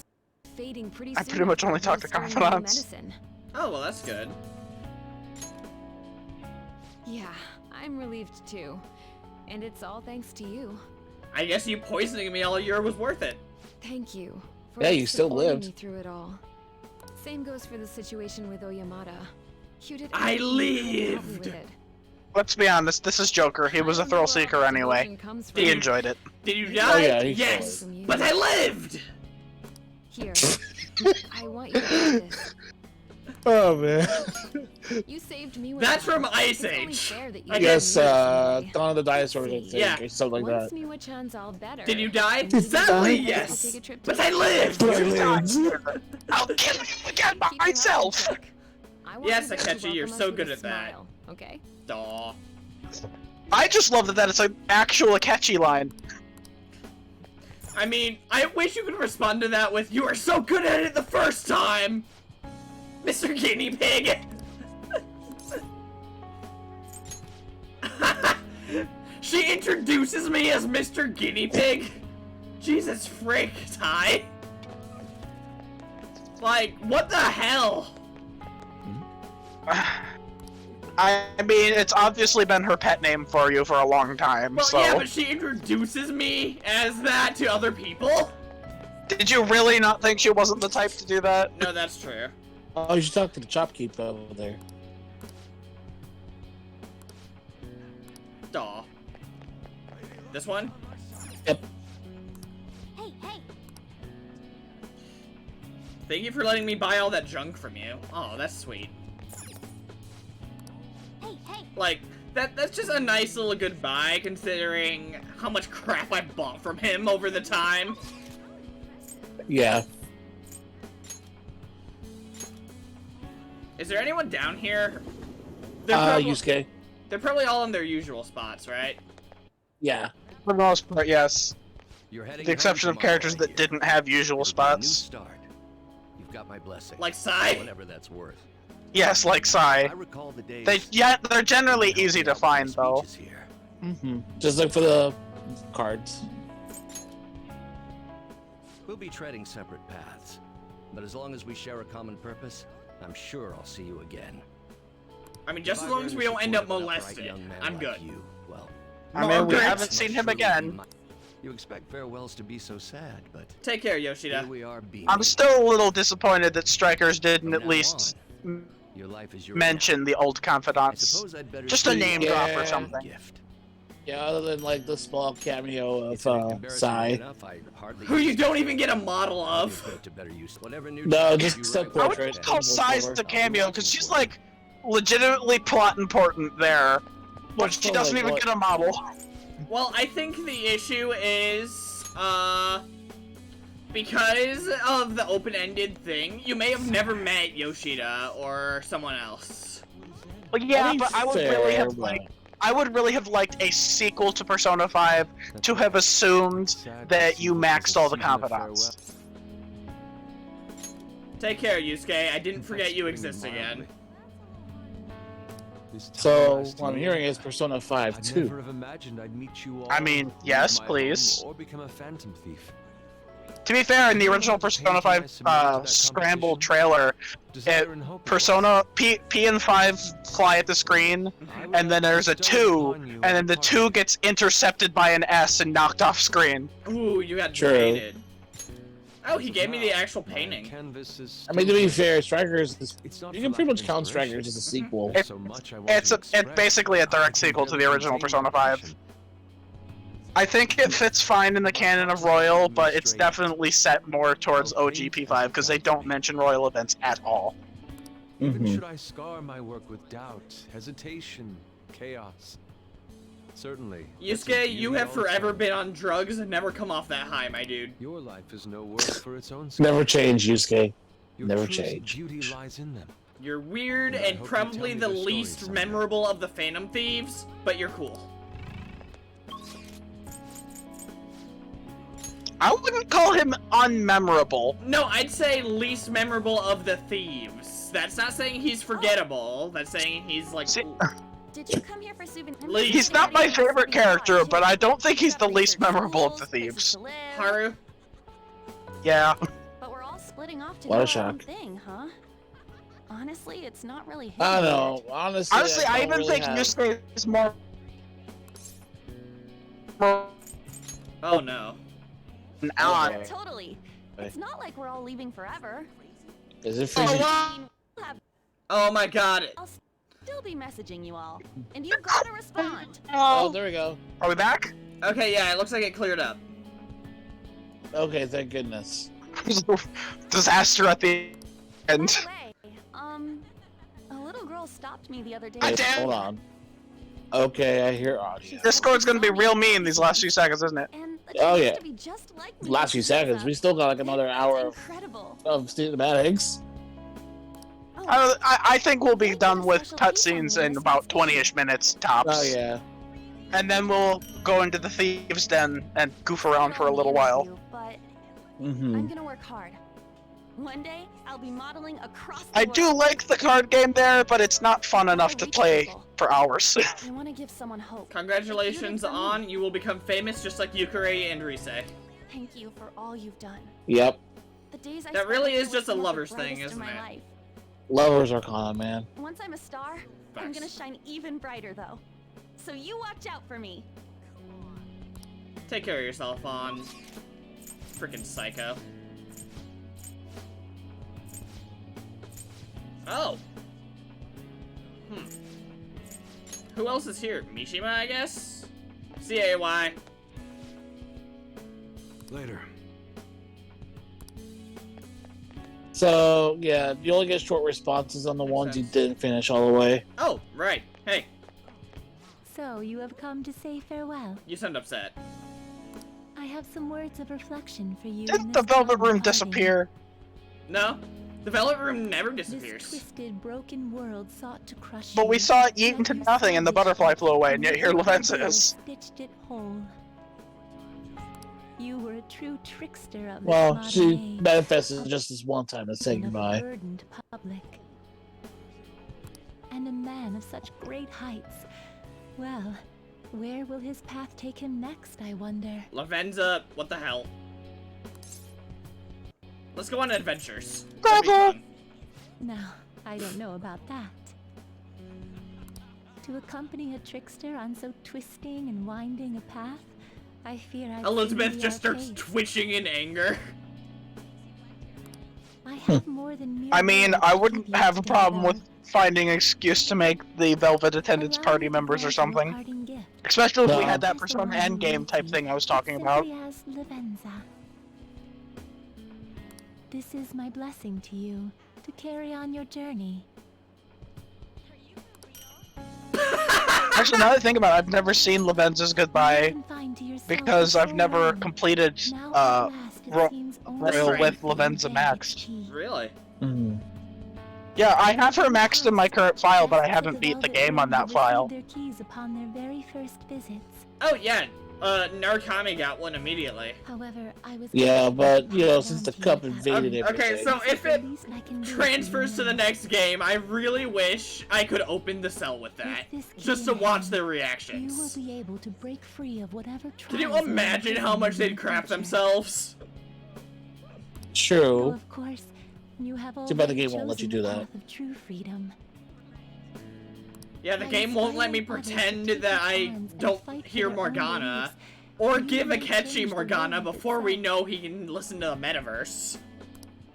fading pretty I soon. pretty much after only talk to administering new confidants. medicine. Oh, well, that's good. Yeah, I'm relieved too. And it's all thanks to you. I guess you poisoning me all year was worth it. Thank you for Yeah, you still supporting lived. me through it all. Same goes for the situation with Oyamada. You did I everything you could to help me lived. with it. Let's be honest, this is Joker. He was a thrill seeker anyway. He He enjoyed it. Did you Oh, die? yeah, he yes, tried. but I lived! Here. I want you to have this. Oh man. You saved me. That's from Ice It's only Age. fair that you I Yes, gave me somebody. Dawn of the Dinosaurs, I think, Yeah. or something like Once that. Miwa-chan's all better. Did you die? maybe Sadly, we'll yes. take a trip But I together. lived! But I lived. I'll kill you again by Keep your heart in myself. check. I want Yes, you to Akechi, you're welcome so us with good a at that. smile, okay? Aw. I just love that it's an actual catchy line. I mean, I wish you could respond to that with, "You are so good at it the first time, Mr. Guinea Pig." She introduces me as Mr. Guinea Pig. Jesus frick, Ty. Like, what the hell? I mean, it's obviously been her pet name for you for a long time, Well, so... yeah, but she introduces me as that to other people. Did you really not think she wasn't the type to do that? No, that's true. Oh, you should talk to the shopkeep over there. Aw. This one? Yep. Hey, hey. Thank you for letting me buy all that junk from you. Oh, that's sweet. Hey, hey. Like, that's just a nice little goodbye considering how much crap I bought from him over the time. Yeah. Is there anyone down here? Yusuke. They're probably all in their usual spots, right? Yeah. For the most part, yes. You're heading With the exception home of characters tomorrow, that didn't have usual It'll be a new spots. start. You've got my blessing. Like Sai? Whatever that's worth. Yes, like Sai. I recall the days. They're generally easy to find, though. Mm-hmm. Just look for the cards. We'll be treading separate paths, but as long as we share a common purpose, I'm sure I'll see you again. I mean, just If as I've long as earned we the don't end support up of an upright molested, young man I'm like good. You, well, I mean, we Margaret. haven't seen him again. You expect farewells to be so sad, but Take care, Yoshida. here we are being. I'm still a little disappointed that Strikers didn't at least Your life is your mention the old confidants. suppose I'd better Just a see name you drop as or a something. gift. Yeah, other than like the small cameo of Embarrassing Sai. enough, I hardly Who you use don't it. even get a model I'll of. put to better use. Whatever new No, challenge just you some write, I would portrait. just call Sai's the Voiceover. cameo, because she's like legitimately plot important there. But What's she the, doesn't like, even what- get a model. Well, I think the issue is, because of the open-ended thing, you may have never met Yoshida or someone else. Well, yeah, I mean, but I would really fair, have but- liked. I would really have liked a sequel to Persona 5 to have assumed that you maxed all the confidants. Take care, Yusuke. I didn't forget you exist again. So what I'm hearing is Persona 5 I'd too. never have imagined I'd meet you all. I mean, yes, please. Or become a phantom thief. To be fair, in the original Persona 5 Scramble trailer, Persona P and 5 fly at the screen, and then there's a 2, and then the 2 gets intercepted by an S and knocked off screen. Ooh, you got True. baited. Oh, he gave me the actual painting. Canvas is I mean, to be fair, Strikers is, It's not you for can lack pretty of much count inspiration. Strikers as a sequel. It- So much I want It's to it's express. basically a direct sequel to the original Persona 5. I think it fits fine in the canon of Royal, but it's definitely set more towards OGP5 because they don't mention Royal events at all. Even Mhm. should I scar my work with doubt, hesitation, chaos. Certainly. that's a Yusuke, beauty you have also. forever been on drugs and never come off that high, my dude. Your life is no worse for its own sake. Never change, Yusuke. Your Never truest change. Beauty lies in them. You're weird Yeah, I and hope you probably tell me the their stories least someday. memorable of the Phantom Thieves, but you're cool. I wouldn't call him unmemorable. No, I'd say least memorable of the thieves. That's not saying he's forgettable. That's saying he's like. Did you come here for souvenirs? Least. He's not my favorite character, but I don't think he's the least memorable of the thieves. Haru. Yeah. But we're all splitting off to What do a our own shock. thing, huh? Honestly, it's not really him. I don't know. Honestly, Honestly, I don't even really think have- Yusuke is more. Oh no. An Yeah, odd. totally. It's not like we're all leaving forever. Is it for I you? mean, we'll have- Oh my god. I'll still be messaging you all, and you gotta respond. Oh, there we go. Are we back? Okay, yeah, it looks like it cleared up. Okay, thank goodness. Disaster at the end. By the way, a little girl stopped me the other day. God damn. Hold on. Okay, I hear audio. Discord's gonna be real mean these last few seconds, isn't it? And that Oh, she yeah. used to be just like me Last few when she was seconds. up. We still got like another hour Incredible. of cinematics. I think we'll be done with cutscenes in about 20-ish minutes tops. Oh yeah. And then we'll go into the Thieves' Den and goof around for a little while. But Mm-hmm. I'm gonna work hard. One day, I'll be modeling across the I world. do like the card game there, but it's not fun enough to play for hours. I want to give someone hope. Congratulations on, you will become famous just like Yukari and Rise. Thank you for all you've done. Yep. The days I That spent really with is you were just a some of the lover's thing, brightest in isn't my it? life. Lovers Arcana, man. Once I'm a star, I'm gonna shine even brighter, though. So you watch out for me. Take care of yourself, on freaking Psycho. Oh. Who else is here? Mishima, I guess? C-A-Y. Later. So, yeah, you only get short responses on the ones you didn't finish all the way. Oh, right. Hey, So, you have come to say farewell. you sound upset. I have some words of reflection for you. Did the Velvet Room disappear? No, the Velvet Room never This disappears. twisted, broken world sought to crush But you, we saw it eat yet into you nothing and the salvaged butterfly it, flew away, and and yet here your Lavenza will is. stitched it whole. You were a true trickster of Well, this she modern age, manifested just this one time to say of a goodbye. burdened public. And a man of such great heights. Well, where will his path take him next, I wonder? Lavenza, what the hell? Let's go on adventures. That'd be fun. Now, I don't know about that. To accompany a trickster on so twisting and winding a path, I fear I've Elizabeth seen the just starts arcades. twitching in anger. I have more than mere I mean, words I to wouldn't give you have a today, problem though. with finding an excuse to make the Velvet Attendants Allow party me to members or grant you a something. parting gift. Especially if we No. had that Just the Persona one you Endgame type need, thing I was talking about. simply as Lavenza. This is my blessing to you, to carry on your journey. Actually, now that I think about it, I've never seen Lavenza's Goodbye Confine to yourself because for I've so never long. completed Now at last it Ro- seems only Royal right with that you Lavenza dare maxed. achieve. Really? Mhm. Yeah, I have her maxed in my current file, but I Ask haven't the beat the Velvet game on Room to that receive file. Their keys upon their very first visits. Oh yeah, Narukami got one immediately. However, I was Yeah, but, you know, down since the to cup that. invaded Okay, everything. so if it Least I can do for transfers you to the now. next game, I really wish I could open the cell with that. With this Just key to in watch hand, their You will reactions. be able to break free of whatever Can you trials may imagine how await much you they'd in crap future. themselves? Though, True. of course, you have Too bad the already game won't let you chosen do the that. path of true freedom. Yeah, the By game won't let me inspiring others to pretend take that up I arms and don't fight for hear their own Morgana. beliefs, Or you give may Akechi change the Morgana world before we itself. know he can listen to the metaverse.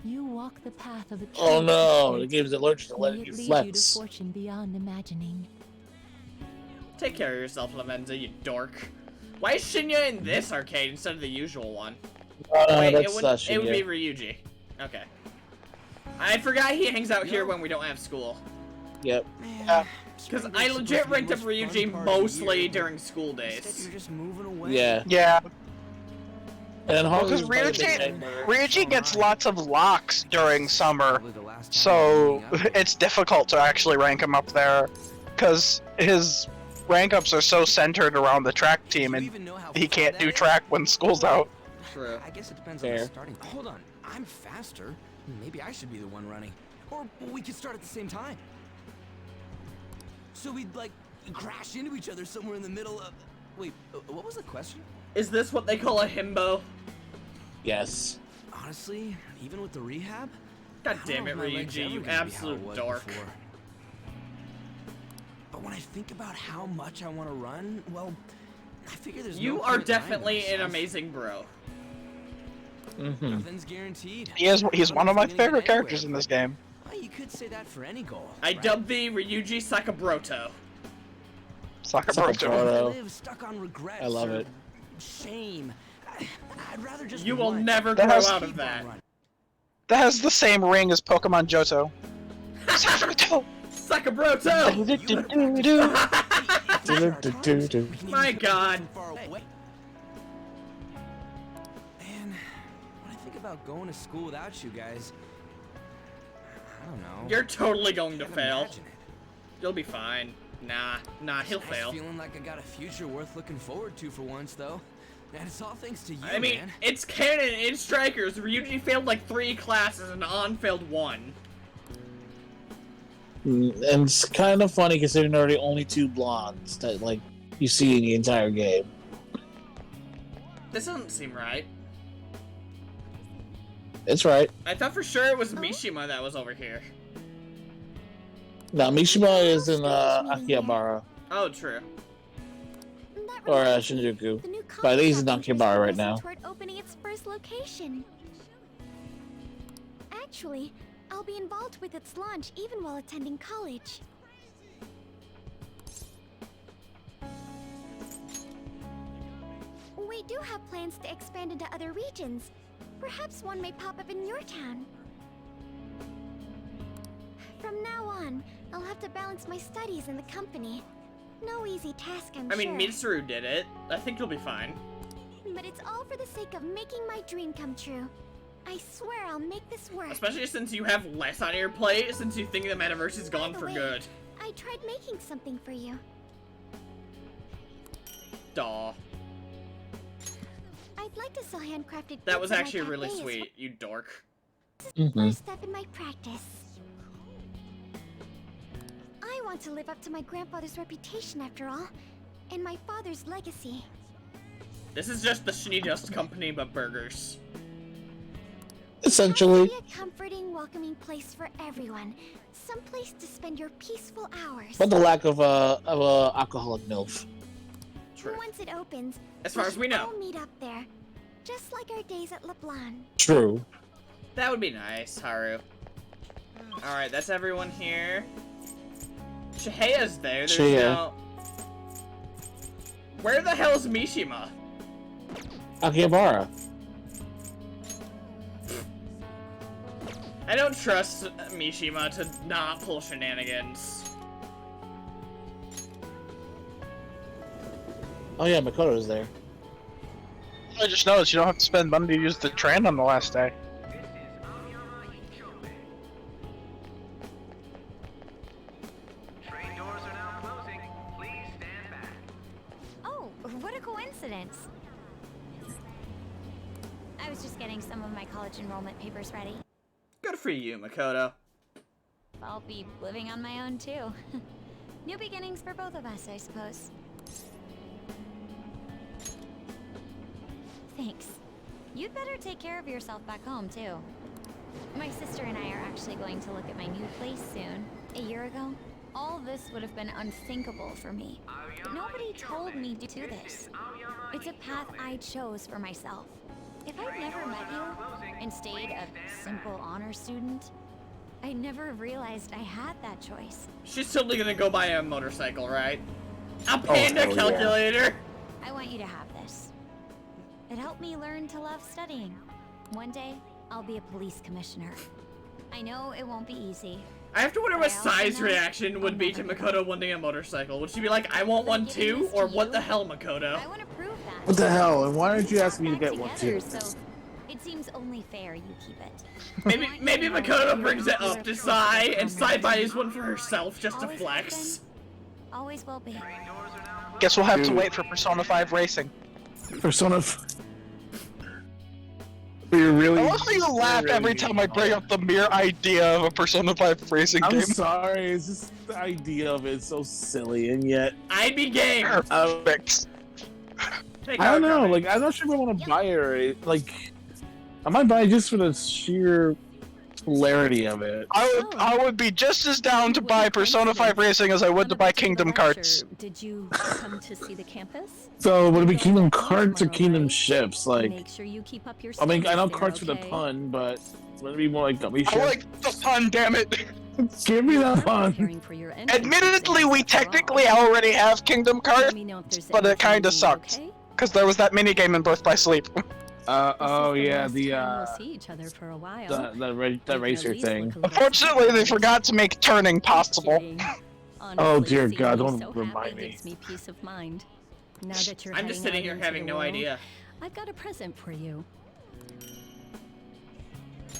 You walk the path of a true Oh no, the trickster. game's allergic to May letting it you lead you to flex. fortune beyond imagining. Take care of yourself, Lavenza, you dork. Why is Shinya in this arcade instead of the usual one? Wait, That's it would be Shinya. Ryuji. Okay. I forgot he hangs out here when we don't have school. Yep. Yeah. Because I legit ranked up Ryuji mostly during school Instead, days. you're just moving away. Yeah. Yeah, And then well, Harley because was probably the big Ryuji, nightmare. Ryuji gets lots of locks during summer, Probably the last time so we hang out. it's difficult to actually rank him up there, because his rank ups are so centered around the track team, Do you and even know how he far can't that do is? track when school's out. True. I guess it depends on the Fair. starting. Hold on, I'm faster. Maybe I should be the one running. Or we could start at the same time. So we'd like crash into each other somewhere in the middle of. Wait, what was the question? Is this what they call a himbo? Yes. Honestly, even with the rehab. God I don't damn know it, if my leg's Ryuji, ever you gonna be how it absolute was dork. before. But when I think about how much I want to run, well, I figure there's You no are point lying to definitely an myself. amazing bro. Mm-hmm. Nothing's guaranteed. He's one of my Nothing's gonna favorite get characters in anywhere, this game. but, well, you could say that for any goal. I right? dubbed thee Ryuji Sakabroto. Sakamoto. Sakamoto. Live stuck on regrets. I love or it. Shame. I'd rather just. You will run. never That grow has- out of Keep that. on running. That has the same ring as Pokemon Johto. Sakamoto. Sakabroto! Do-do-do-do-do. My God. Man, when I think about going to school without you guys, I don't know. You're totally going to Can't fail. imagine it. You'll be fine. Nah, he'll Nice fail. feeling like I got a future worth looking forward to for once, though. And it's all thanks to you, I mean, man. it's canon in Strikers. Ryuji failed like 3 classes and An failed 1. And it's kind of funny considering there are the only 2 blondes that like you see in the entire game. This doesn't seem right. It's right. I thought for sure it was Mishima that was over here. No, Mishima is in Akihabara. Oh, true. Or Shinjuku. But I think he's in Akihabara right now. Toward opening its first location. Actually, I'll be involved with its launch even while attending college. We do have plans to expand into other regions. Perhaps one may pop up in your town. From now on, I'll have to balance my studies and the company. No easy task, I'm sure. I mean, Mitsuru did it. I think you'll be fine. But it's all for the sake of making my dream come true. I swear I'll make this work. Especially since you have less on your plate, since you think the metaverse is gone for good. I tried making something for you. Daw. I'd like to sell handcrafted. That was goods at my actually really cafe as sweet, you dork. well. First step in my practice. I want to live up to my grandfather's reputation after all, and my father's legacy. This is just the Shinijust company, but burgers. Essentially. Be a comforting, welcoming place for everyone. Some place to spend your peaceful hours. But the lack of alcoholic MILF. Once it opens, as far as we know, all meet up there, just like our days at LeBlanc. True. That would be nice, Haru. Alright, that's everyone here. Shiheya's there. There's no... Where the hell's Mishima? Akihabara. I don't trust Mishima to not pull shenanigans. Oh yeah, Makoto's there. I just noticed you don't have to spend money to use the train on the last day. Oh, what a coincidence. I was just getting some of my college enrollment papers ready. Good for you, Makoto. I'll be living on my own too. New beginnings for both of us, I suppose. Thanks. You'd better take care of yourself back home, too. My sister and I are actually going to look at my new place soon. A year ago, all this would have been unthinkable for me. But nobody told me to do this. It's a path I chose for myself. If I'd never met you and stayed a simple honor student, I never realized I had that choice. She's totally gonna go buy a motorcycle, right? A panda calculator! I want you to have this. It helped me learn to love studying. One day, I'll be a police commissioner. I know it won't be easy. I have to wonder what Sai's reaction would be to Makoto wanting a motorcycle. Would she be like, I want one too? Or what the hell, Makoto? I want to prove that. What the hell? And why didn't you ask me to get one too? So it seems only fair you keep it. Maybe Makoto brings it up to Sai, and Sai buys one for herself just to flex. Always will be. Guess we'll have to wait for Persona 5 Racing. Persona. You're really. I love how you laugh every time I bring up the mere idea of a Persona 5 Racing game. I'm sorry, it's just the idea of it is so silly, and yet I'd be game. Perfect. I don't know. Like, I'm not sure if I want to buy it. Like, I might buy it just for the sheer hilarity of it. I would be just as down to buy Persona 5 Racing as I would to buy Kingdom Hearts. Did you come to see the campus? So would it be Kingdom Carts or Kingdom Ships? Like, Make sure you keep up your I mean, I know there, carts for the okay? pun, but would it be more like Gummy Ships? I like the pun, damn it! Give me that pun. Admittedly, we technically already have Kingdom Hearts, but it kinda sucks. Because there was that minigame in Birth by Sleep. Oh yeah, We'll see each other for a while. the racer thing. Unfortunately, they forgot to make turning possible. Oh dear Honestly, God, seeing you don't so remind happy me. gives me peace of mind. Now that you're I'm just heading sitting out here into having the no world, idea. I've got a present for you.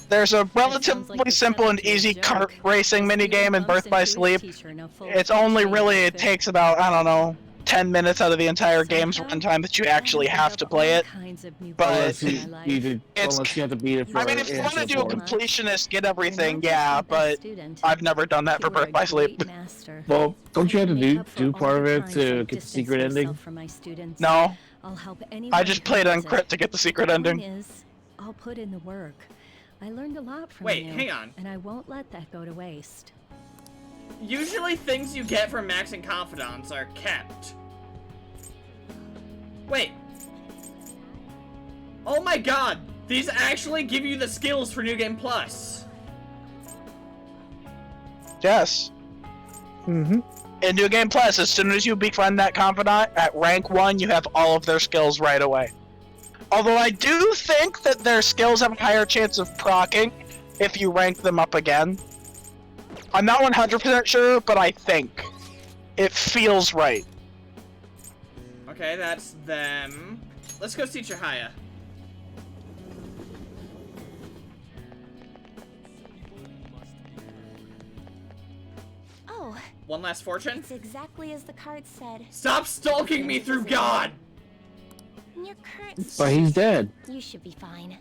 There's a relatively simple and easy kart racing minigame in Birth by Sleep. It's only really, it takes about, I don't know, 10 minutes out of the entire game's runtime that you actually have to play it. But Unless you have to beat it for I mean, if you want to do a completionist, get everything, yeah, but I've never done that for Birth by Sleep. Well, don't you have to do part of it to get the secret ending? No. I'll help I just played on crit to get the secret ending. I'll put in the work. I learned a lot from Wait, you. hang on. And I won't let that go to waste. Usually things you get from maxing confidants are kept. Wait. Oh my god! These actually give you the skills for New Game Plus. Yes. Mm-hmm. In New Game Plus, as soon as you befriend that confidant at rank 1, you have all of their skills right away. Although I do think that their skills have a higher chance of proccing if you rank them up again. I'm not 100% sure, but I think. It feels right. Okay, that's them. Let's go see Chihaya. Oh. One last fortune? It's exactly as the card said. Stop stalking me through God! In your current But he's dead. You should be fine.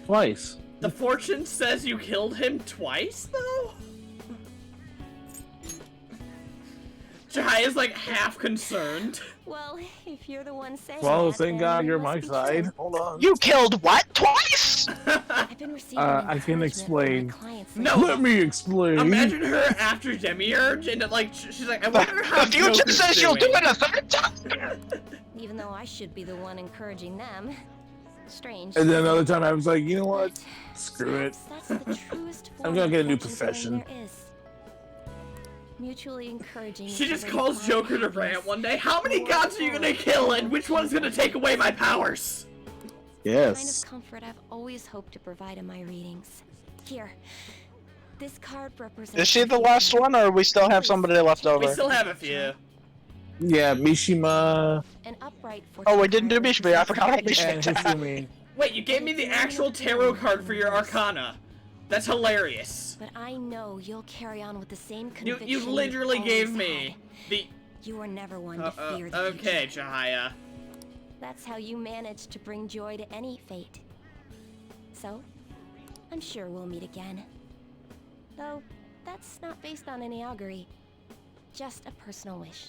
Twice. The fortune says you killed him twice, though? Chihaya's like half concerned. Well, if you're the one saying Well, that, thank then God it you're must my be side. true. Hold on. You killed what? Twice? I've been receiving I can encouragement from my explain. clients No. lately. Let me explain. Imagine her after Demiurge, and like she's like, I wonder how The future Joker's says you'll do doing. it a third time! Even though I should be the one encouraging them. Strange. And then another time I was like, you know what? Screw it. That's the truest I'm form gonna of get a new fortune profession. telling there is. Mutually encouraging. She each just other calls with Joker to happiness. rant one day. How many gods are you gonna kill, and which one's gonna take away my powers? The kind Yes. of comfort I've always hoped to provide in my readings. Here, this card represents. Is she the last one, or we still have somebody left We over? still have a few. Yeah, Mishima An upright Oh, we didn't do Mishima. I forgot about and Mishima. Hifumi. Wait, you gave me the actual tarot card for your Arcana. That's hilarious. But I know you'll carry on with the same You conviction. you literally you've gave always me had. the. You were never one to fear the Okay, future. Chihaya. That's how you managed to bring joy to any fate. So, I'm sure we'll meet again. Though, that's not based on any augury. Just a personal wish.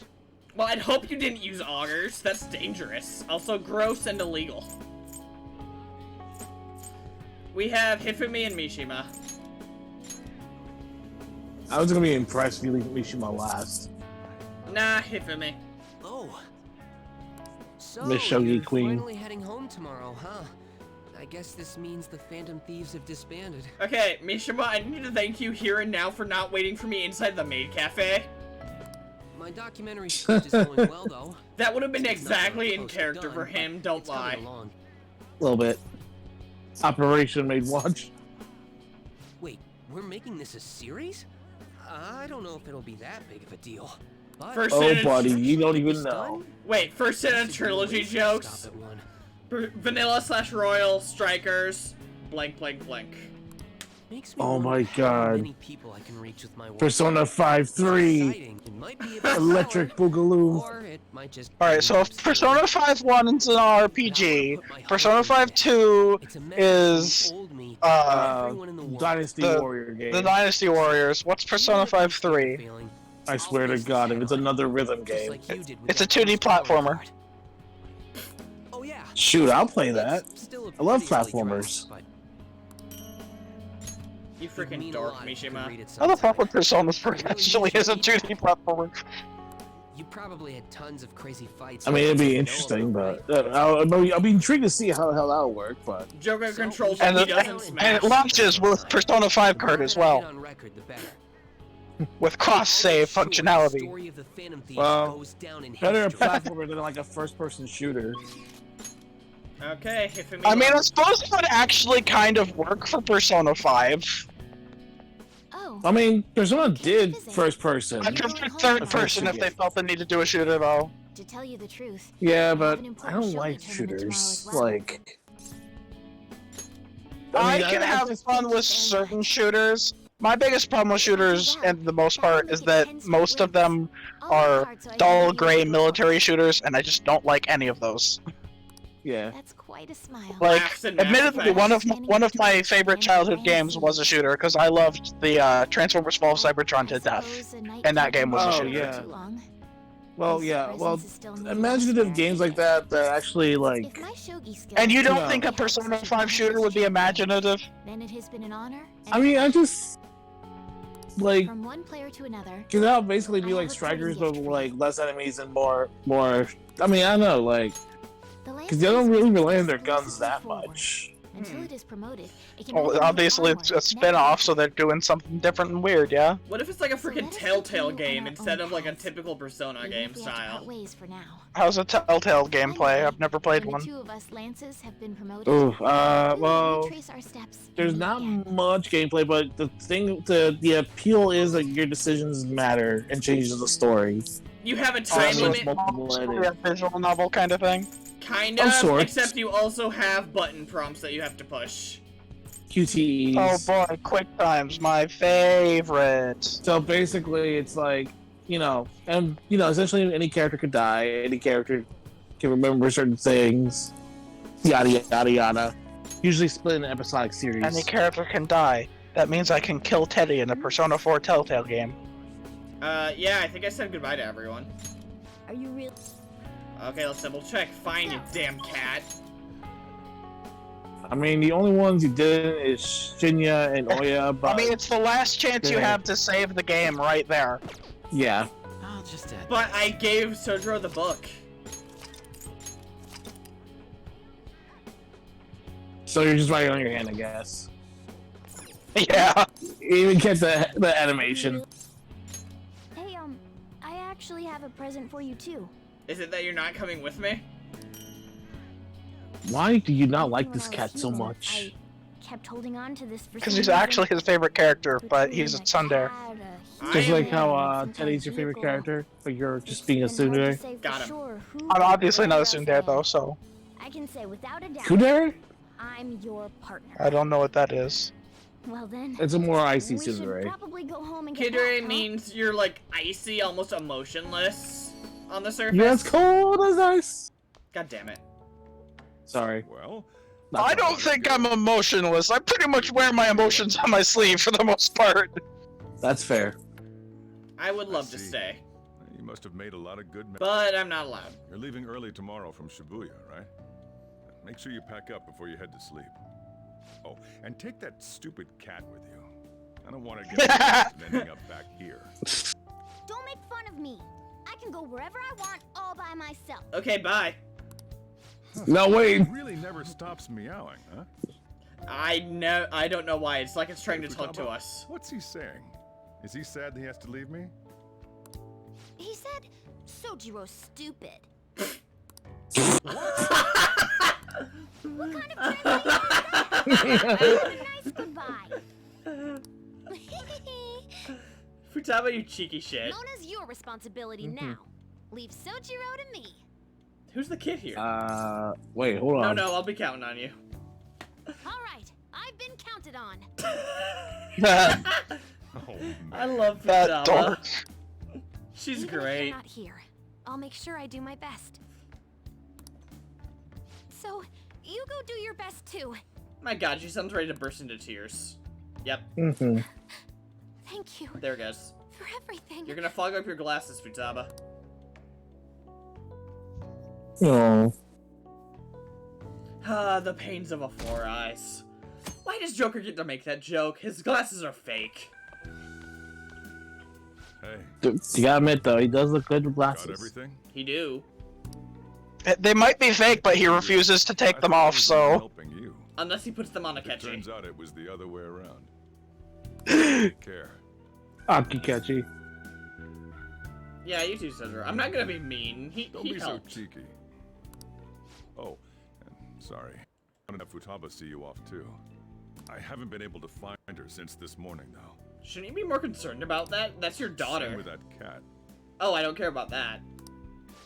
Well, I'd hope you didn't use augurs. That's dangerous. Also gross and illegal. We have Hifumi and Mishima. I was gonna be impressed if you leave Mishima last. Nah, Hifumi. Oh. So, Miss Shogi you're Queen. finally heading home tomorrow, huh? I guess this means the Phantom Thieves have disbanded. Okay, Mishima, I need to thank you here and now for not waiting for me inside the maid cafe. My documentary script is going well, though. That would have been It's not exactly in close to character done, for but him, don't it's coming lie. along. A little bit. Operation Made Watch. Wait, we're making this a series? I don't know if it'll be that big of a deal. But First Oh, sentence- buddy, you don't if even it's know. done, Wait, first set of this would be trilogy wasted to jokes. stop at one. Vanilla/Royal, Strikers, blank, blank, blank. Makes me Oh wonder my how God. many people I can reach with my work. Persona It's 5-3. exciting. It might be a bit Electric sour, Boogaloo. or it might just Alright, so if Persona 5-1 is an RPG, Persona 5-2 is Dynasty the- Warrior game. the Dynasty Warriors. What's Persona 5-3? I swear to God, if it's another rhythm game. It's a 2D platformer. Oh yeah. Shoot, I'll play that. Still a I love pretty early platformers. draft, You freaking dork, Mishima. How the fuck would Persona 4 actually is a 2D platformer? You probably had tons of crazy fights. I mean, it'd you be didn't know interesting, about, but I'll be intrigued to see how the hell that'll work. But Joker controls And, he the- doesn't and smash. it launches with Persona 5 card as well, on record, the better. with cross-save functionality. Story of the Phantom Thieves well, goes down in better a history. platformer than like a first-person shooter. Okay, Hifumi. I mean, I suppose it would actually kind of work for Persona 5. Oh. I mean, Persona did first-person. I'd prefer third person if they felt the need to do a shooter, though. To tell you the truth. Yeah, I but have an I important don't show like to tournament tomorrow shooters. as well. Like, I mean, can have fun with certain shooters. My biggest problem with shooters, and the most part, is that most of them are dull gray military shooters, and I just don't like any of those. Yeah. That's quite a smile. Like, Max and Mass admittedly, Effect. one of my favorite childhood games was a shooter because I loved the Transformers Fall Cybertron to death, and that game was a Oh, shooter. yeah. Well, yeah. Well, imaginative games like that that actually like. And you don't No. think a Persona 5 shooter would be imaginative? Then it has been an honor. I mean, I just like, From one player to another. because that'll basically be like strikers, but like less enemies and more. I mean, I don't know, like, because they don't really rely on their guns that much. Until it is promoted, it can Well, obviously it's a spin-off, so they're doing something different and weird, yeah? What if it's like a freaking Telltale game instead of like a typical Persona game We have to style? part ways for now. How's a Telltale gameplay? I've never played When one. the two of us Lances have been promoted. Ooh, we well, retrace our steps. there's not much gameplay, but the appeal is that your decisions matter and changes the story. You have a So time it's limit, mostly a visual novel kind of thing? kind Of of, sorts. except you also have button prompts that you have to push. QTEs. Oh boy, Quick Time's my favorite. So basically, it's like, essentially any character could die, any character can remember certain things, yada yada yada. Usually split in an episodic series. Any character can die. That means I can kill Teddy in the Persona 4 Telltale game. Yeah, I think I said goodbye to everyone. Are you real? Okay, let's double check. Fine, you damn cat. I mean, the only ones you didn't is Shinya and Oya, but I mean, it's the last chance you have to save the game right there. yeah. I'll just add. But I gave Sojiro the book. So you're just writing on your hand, I guess. Yeah. You even get the animation. Hey, I actually have a present for you too. Is it that you're not coming with me? Why do you not like When this I was cat so here, much? I kept holding on to this for Because some he's reason. actually his favorite character, but he's a tsundere. Just I like am- how Teddy's your favorite character, but you're just being a tsundere. Got him. Sure who I'm obviously not a else I tsundere am. though, so I can say without a doubt. Kudere? I'm your partner. I don't know what that is. Well then. It's a more icy we should tsundere. probably go home and get Kidere back, huh? means you're like icy, almost emotionless on the surface. You're as cold as ice. God damn it. Sorry. Well, I don't think I'm emotionless. I pretty much wear my emotions on my sleeve for the most part. That's fair. I would love to see. stay, You must have made a lot of good but I'm not allowed. You're leaving early tomorrow from Shibuya, right? Make sure you pack up before you head to sleep. Oh, and take that stupid cat with you. I don't want to get lost and ending up back here. Don't make fun of me. I can go wherever I want all by myself. Okay, bye. No, wait. It really never stops meowing, huh? I don't know why. It's like it's trying to talk to Futaba, us. What's he saying? Is he sad that he has to leave me? He said, Sojiro's stupid. What kind of translation is that? Have a nice goodbye. Futaba, you cheeky shit. Mona's your responsibility now. Leave Sojiro to me. Who's the kid here? Wait, hold on. No, I'll be counting on you. All right, I've been counted on. Oh, I love That Futaba. dork. She's Even if great. you're not here, I'll make sure I do my best. So, you go do your best too. My god, she sounds ready to burst into tears. Yep, Mm-hmm. Thank you there it goes. for everything. You're gonna fog up your glasses, Futaba. Oh. Ah, the pains of a four eyes. Why does Joker get to make that joke? His glasses are fake. Hey, You gotta admit though, he does look good with got glasses. everything? He do. They might be fake, but he refuses to take I them thought I off, was only so... helping you. Unless he puts them on a It catchy. turns out it was the other way around. Take care. Akikachi. Yeah, you too, Sandra. I'm not gonna be mean. He Don't be helped. so cheeky. Oh, and sorry. I wanted to have Futaba see you off too. I haven't been able to find her since this morning, though. Shouldn't you be more concerned about that? That's your Same daughter. with that cat. Oh, I don't care about that.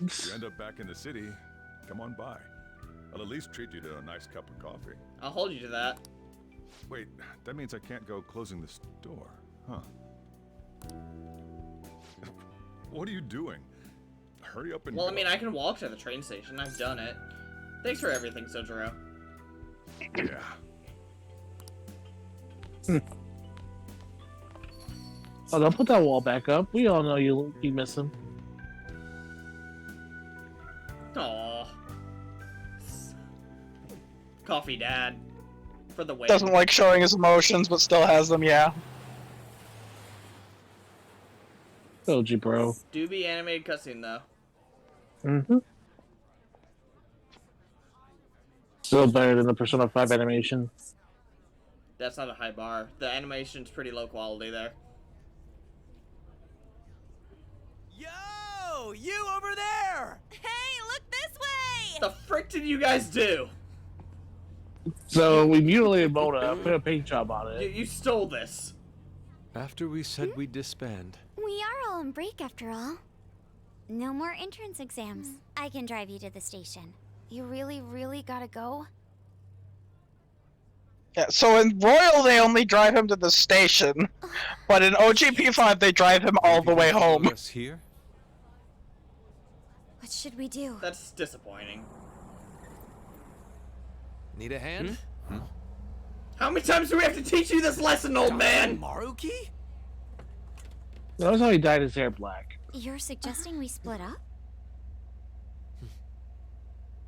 If you end up back in the city, come on by. I'll at least treat you to a nice cup of coffee. I'll hold you to that. Wait, that means I can't go closing the store, huh? What are you doing? Hurry up and Well, I go. mean, I can walk to the train station. I've done it. Thanks for everything, Sojiro. Yeah. Oh, don't put that wall back up. We all know you miss him. Aww. Coffee Dad. For the win. Doesn't like showing his emotions, but still has them, yeah. OG bro. Do be animated cutscene though. Mm-hmm. Still better than the Persona 5 animation. That's not a high bar. The animation's pretty low quality there. Yo, you over there! Hey, look this way! The frick did you guys do? So we mutilated Mona, put a paint job on it. You stole this. After we said we'd disband. We are all on break after all. No more entrance exams. I can drive you to the station. You really, really gotta go? Yeah, so in Royal they only drive him to the station, but in OGP5 they drive him all the way home. Us here? What should we do? That's disappointing. Need a hand? How many times do we have to teach you this lesson, old man? Maruki? Notice how he dyed his hair black. You're suggesting we split up?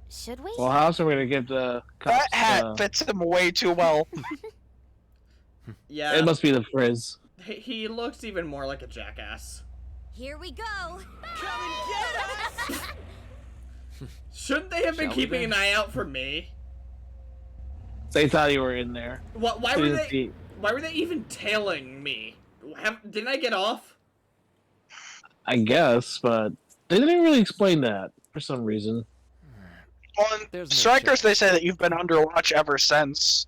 Should we? Well, how else are we gonna get the cops, That hat fits him way too well. Yeah. It must be the frizz. He looks even more like a jackass. Here we go. Come and get us! Shouldn't they have been Shall we keeping then? an eye out for me? They thought you were in there. Why They were didn't they? see- Why were they even tailing me? Didn't I get off? I guess, but they didn't really explain that for some reason. On There's no Strikers, check. they say that you've been under watch ever since.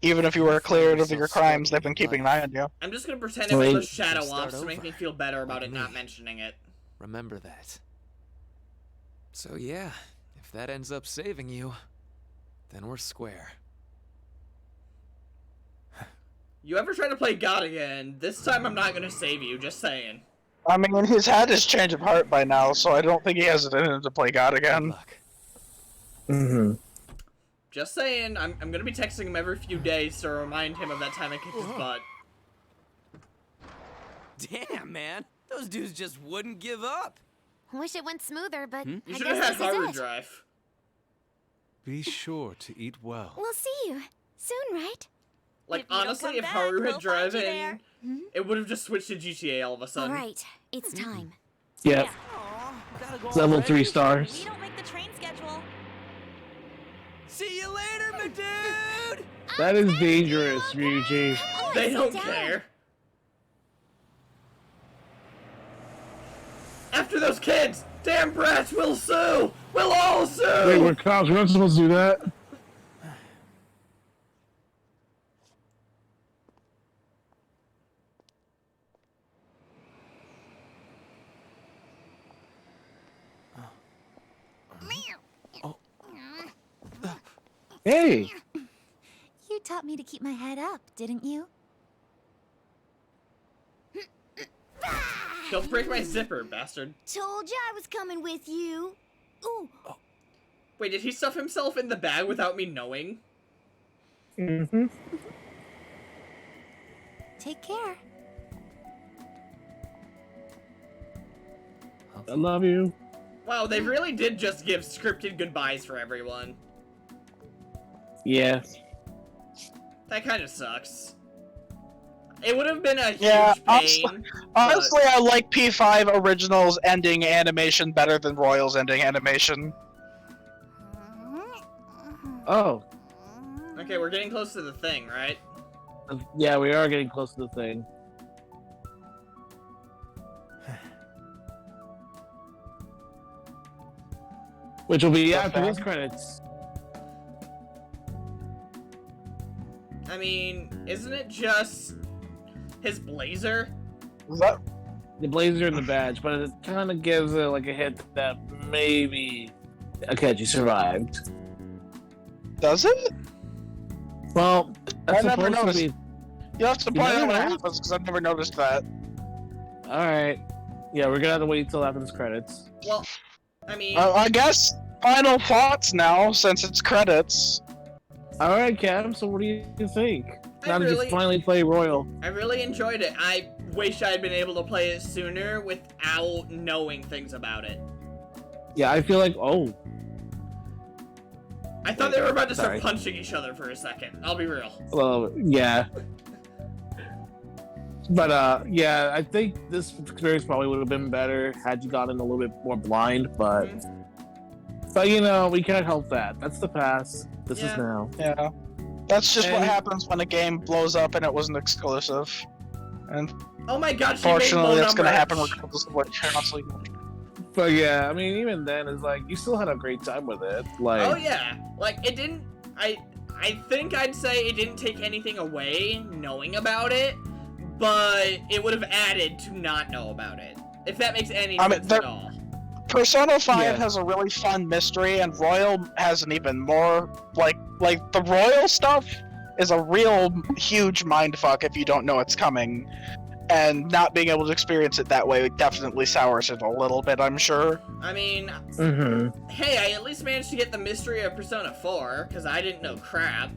Even if you were cleared of your crimes, they've been keeping an eye on you. I'm just gonna pretend it Wait. was a shadow Start off to make over. me feel better about it Like not me. mentioning it. Remember that. So yeah, if that ends up saving you, then we're square. You ever try to play God again? This time I'm not gonna save you, just saying. I mean, he's had his change of heart by now, so I don't think he has it in him to play God Good again. luck. Mm-hmm. Just saying, I'm gonna be texting him every few days to remind him of that time I kicked his butt. Damn, man. Those dudes just wouldn't give up. Wish it went smoother, but You I should guess have had this is Haru it. drive. Be sure to eat well. We'll see you soon, right? Like, If you don't honestly, come if back, Haru we'll had find you driven, there. it would have just switched to GTA all of a sudden. Alright, it's time. Yep. Aw, gotta go Level already? 3 stars. We don't make the train schedule. See you later, my dude! That is dangerous, Ryuji. Oh, They sit don't down. care. After those kids! Damn brats, we'll sue! We'll all sue! Wait, we're cops. We're not supposed to do that. Hey! You taught me to keep my head up, didn't you? Don't break my zipper, bastard. Told you I was coming with you. Ooh, Wait, did he stuff himself in the bag without me knowing? Mm-hmm. Take care. I love you. Wow, they really did just give scripted goodbyes for everyone. Yeah. That kind of sucks. It would have been a huge Yeah, pain. Honestly, I like P5 Originals ending animation better than Royals ending animation. Oh. Okay, we're getting close to the thing, right? Yeah, we are getting close to the thing. Which will be after these credits. I mean, isn't it just his blazer? Is that? The blazer and the badge, but it kind of gives it like a hint that maybe Akechi survived. Does it? Well, I that's never supposed to noticed. be. You have to You point out never what noticed? happens because I've never noticed that. Alright. Yeah, we're gonna have to wait until after this credits. Well, I mean, I guess final thoughts now since it's credits. Alright, Cam, so what do you think? I Now that really- you finally play Royal. I really enjoyed it. I wish I had been able to play it sooner without knowing things about it. Yeah, I feel like, oh. I thought they were about to start Sorry. punching each other for a second. I'll be real. Well, yeah. But yeah, I think this experience probably would have been better had you gotten a little bit more blind. But you know, we can't help that. That's the past. This is now. Yeah. That's just what And- happens when a game blows up and it wasn't exclusive. And Oh my god, she made fortunately, Mona that's gonna happen merch. regardless of what console you But yeah, I mean, even then, it's like you still had a great time with it. Like, Oh yeah, like it didn't. I think I'd say it didn't take anything away knowing about it, but it would have added to not know about it. If that makes any sense at all. Persona 5 Yeah. has a really fun mystery, and Royal has an even more like the Royal stuff is a real huge mindfuck if you don't know it's coming, and not being able to experience it that way definitely sours it a little bit, I'm sure. I mean, mm-hmm. hey, I at least managed to get the mystery of Persona 4 because I didn't know crap.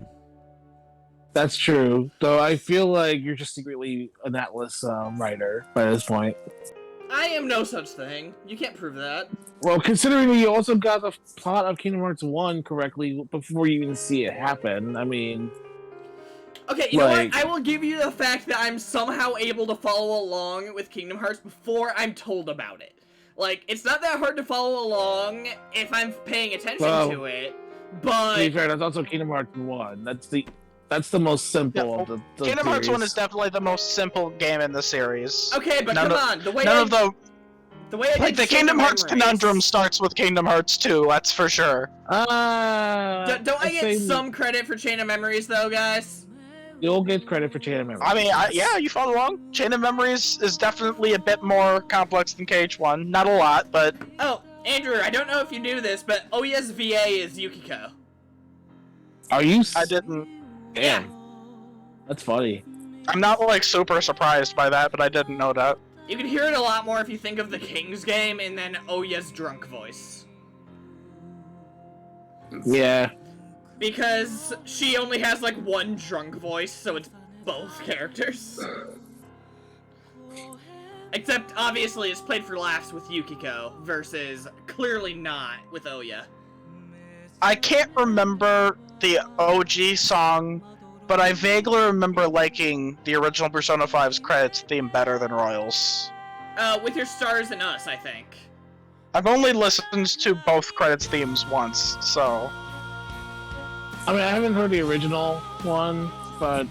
That's true. Though I feel like you're just secretly an Atlas writer by this point. I am no such thing. You can't prove that. Well, considering you also got the plot of Kingdom Hearts 1 correctly before you even see it happen, I mean... Okay, you know Like- what? I will give you the fact that I'm somehow able to follow along with Kingdom Hearts before I'm told about it. Like, it's not that hard to follow along if I'm paying attention Well, to it, To but... be fair, that's also Kingdom Hearts 1. That's the most simple of the Kingdom Hearts 1 series. is definitely the most simple game in the series. Okay, but None come of- on, the way None I... of the The way I like did the Kingdom Hearts Memories- conundrum starts with Kingdom Hearts 2, that's for sure. Don't I I'd get say some credit for Chain of Memories, though, guys? You'll get credit for Chain of Memories. I mean, yeah, you follow along. Chain of Memories is definitely a bit more complex than KH1. Not a lot, but Oh, Andrew, I don't know if you knew this, but Oya's VA is Yukiko. Are you? I didn't. Damn. That's funny. I'm not like super surprised by that, but I didn't know that. You can hear it a lot more if you think of the King's Game and then Oya's drunk voice. Yeah. Because she only has like one drunk voice, so it's both characters. Except, obviously, it's played for laughs with Yukiko, versus clearly not with Oya. I can't remember the OG song, but I vaguely remember liking the original Persona 5's credits theme better than Royals. With your Stars and Us, I think. I've only listened to both credits themes once, so... I mean, I haven't heard the original one, but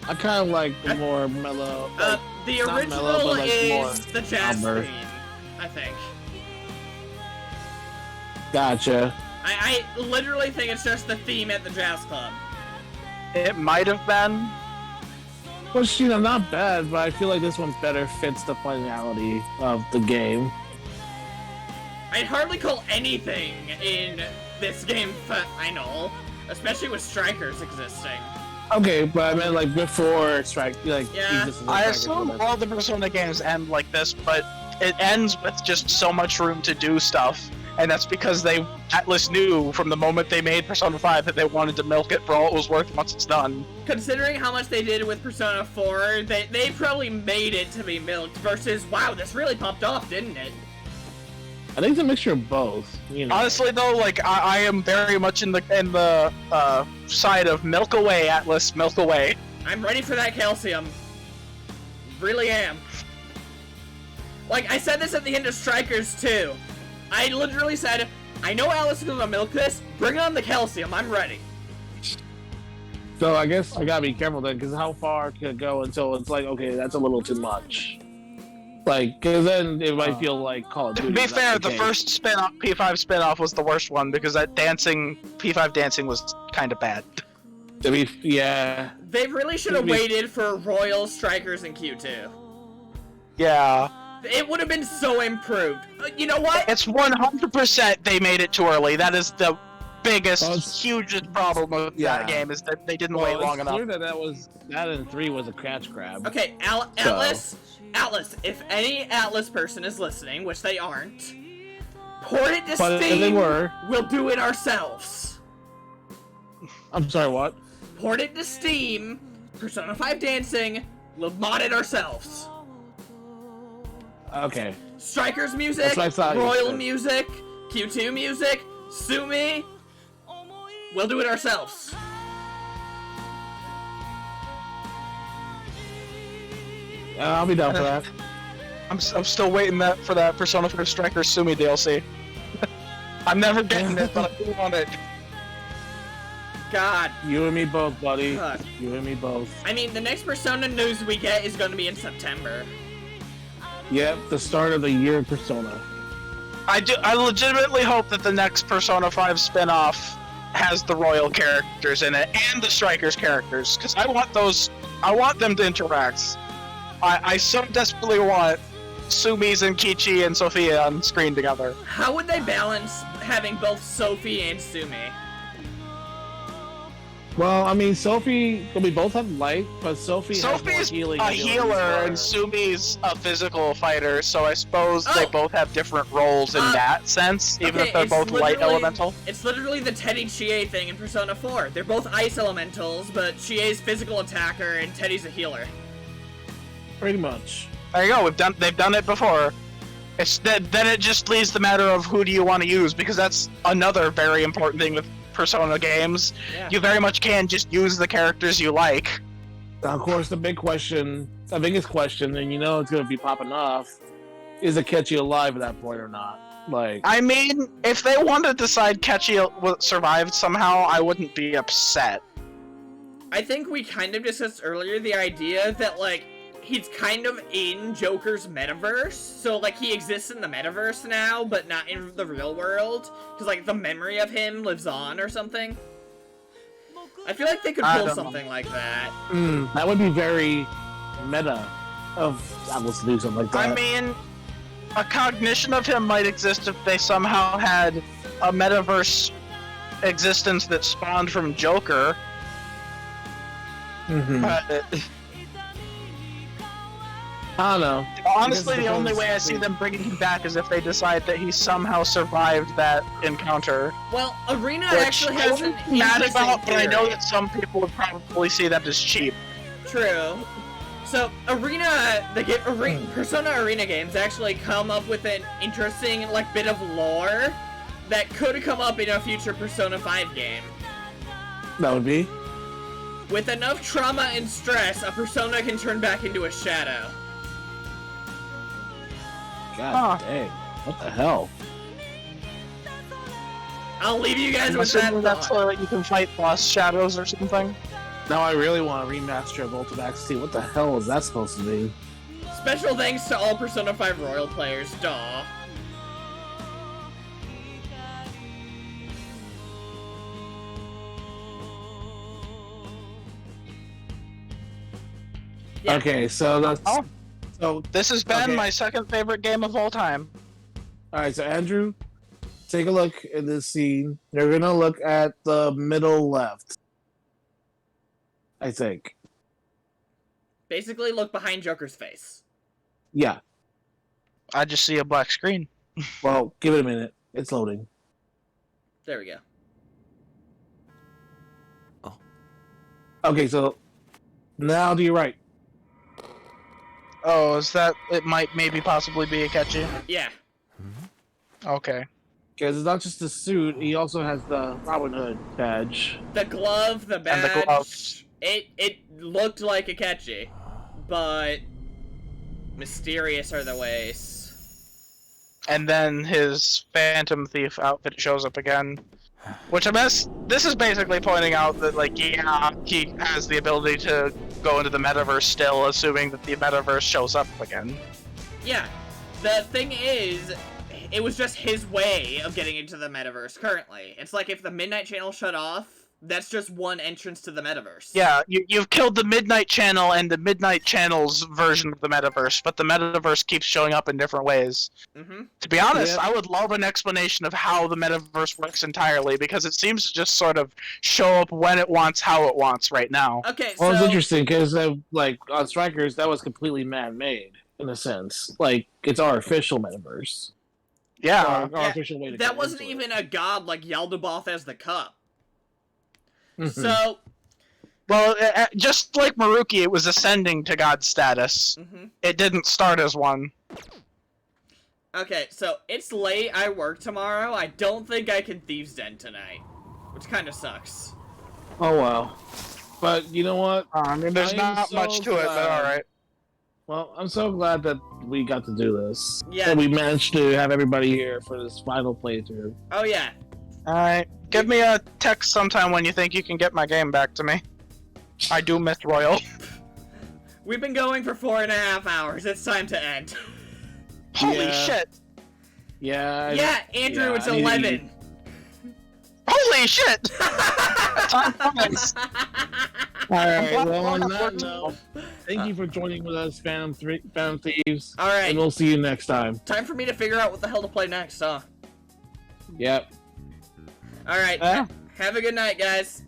I kind of like the more mellow. Like, The not original mellow, but, like, more is the jazz somber. theme, I think. Gotcha. I literally think it's just the theme at the jazz club. It might have been. Which, you know, not bad, but I feel like this one better fits the finality of the game. I'd hardly call anything in this game final, especially with strikers existing. Okay, but I meant like before Strike, like Yeah. existence of I Strikers, assume whatever. all the Persona games end like this, but it ends with just so much room to do stuff, and that's because Atlas knew from the moment they made Persona 5 that they wanted to milk it for all it was worth once it's done. Considering how much they did with Persona 4, they probably made it to be milked versus, wow, this really popped off, didn't it? I think it's a mixture of both. You know. Honestly, though, like I am very much in the side of milk away, Atlas, milk away. I'm ready for that calcium. Really am. Like, I said this at the end of Strikers too. I literally said, I know Alice is gonna milk this, bring on the calcium, I'm ready. So I guess I gotta be careful then, because how far can it go until it's like, okay, that's a little too much. Like, because then it might feel like Call of Duty. To be if that's fair, the the case. first spin-off, P5 spin-off was the worst one because that P5 dancing was kind of bad. Yeah. They really should have waited for Royal, Strikers, and Q2. Yeah. It would have been so improved. You know what? It's 100% they made it too early. That is the biggest, hugest problem with that game is that they didn't wait long enough. Clear that and 3 was a catch grab. Okay, Atlas, if any Atlas person is listening, which they aren't, port it to But if Steam, they were. we'll do it ourselves. I'm sorry, what? Port it to Steam, Persona 5 Dancing, we'll mod it ourselves. Okay. Strikers music, That's what I thought you Royal said. music, Q2 music, sue me, we'll do it ourselves. I'll be down for that. I'm still waiting for that Persona 5 Strikers Sumi DLC. I'm never getting it, but I do want it. God. You and me both, buddy. God. You and me both. I mean, the next Persona news we get is going to be in September. Yep, the start of the year of Persona. I legitimately hope that the next Persona 5 spin-off has the Royal characters in it and the Strikers characters, because I want them to interact. I so desperately want Sumis and Kichi and Sophia on screen together. How would they balance having both Sophie and Sumi? Well, I mean, Sophie, we both have light, but Sophie's healing a healer and Sumi's a physical fighter, so I suppose they both have different roles in that sense, even if they're both light elemental. It's literally the Teddy Chie thing in Persona 4. They're both ice elementals, but Chie's physical attacker and Teddy's a healer. Pretty much. There you go. They've done it before. Then it just leaves the matter of who do you want to use, because that's another very important thing with Persona games. Yeah. You very much can just use the characters you like. Now, of course, the biggest question, and you know it's going to be popping off, is Akechi alive at that point or not? Like, I mean, if they wanted to decide Kechi survived somehow, I wouldn't be upset. I think we kind of discussed earlier the idea that, like, he's kind of in Joker's metaverse, so, like, he exists in the metaverse now, but not in the real world, because, like, the memory of him lives on or something. I feel like they could pull something like that. That would be very meta of Atlas to do something like that. I mean, a cognition of him might exist if they somehow had a metaverse existence that spawned from Joker. But I don't know. Honestly, the only way I see them bringing him back is if they decide that he somehow survived that encounter. Well, Arena Which actually has an I'm mad interesting about, but I know theory. that some people would probably see that as cheap. True. So, Persona Arena games actually come up with an interesting, like, bit of lore that could come up in a future Persona 5 game. That would be? With enough trauma and stress, a Persona can turn back into a shadow. God dang. What the hell? I'll leave you guys I'm with that assuming that's thought. so that you can fight boss shadows or something. Now I really want a remaster of Ultimax T. What the hell is that supposed to be? Special thanks to all Persona 5 Royal players, duh. Yeah. Okay, so that's... So this has been my second favorite game of all time. Alright, so Andrew, take a look at this scene. You're gonna look at the middle left. I think. Basically, look behind Joker's face. Yeah. I just see a black screen. Well, give it a minute. It's loading. There we go. Okay, so now to your right. Oh, is that it? Might maybe possibly be Akechi. Yeah. Okay. Because it's not just the suit; he also has the Robin Hood badge. The glove, the badge. And the gloves. It looked like Akechi, but mysterious are the ways. And then his Phantom Thief outfit shows up again. Which I guess this is basically pointing out that, like, yeah, he has the ability to go into the metaverse still, assuming that the metaverse shows up again. Yeah. The thing is, it was just his way of getting into the metaverse currently. It's like if the Midnight Channel shut off, that's just one entrance to the metaverse. Yeah, you've killed the Midnight Channel and the Midnight Channel's version of the metaverse, but the metaverse keeps showing up in different ways. Mm-hmm. To be honest, I would love an explanation of how the metaverse works entirely, because it seems to just sort of show up when it wants, how it wants right now. Okay, well, it's interesting because, like, on Strikers, that was completely man-made, in a sense. Like, it's our official metaverse. Yeah. Our official way to that get wasn't into even a god like Yaldabaoth as the cup. it. So, Well, just like Maruki, it was ascending to god status. It didn't start as one. okay, so it's late. I work tomorrow. I don't think I can Thieves' Den tonight, which kind of sucks. Oh, wow. But, you know what? I mean, there's I am not so much to it, but glad- alright. Well, I'm so glad that we got to do this. Yeah. That we managed to have everybody here for this final playthrough. Oh yeah. Alright. Give me a text sometime when you think you can get my game back to me. I do miss Royal. We've been going for 4.5 hours. It's time to end. Holy shit! Yeah. Yeah, Andrew, it's 11. Holy shit! Time flies. Alright, well, on that note, thank you for joining with us, Phantom Thieves. Alright. And we'll see you next time. Time for me to figure out what the hell to play next, huh? Yep. Alright. Have a good night, guys.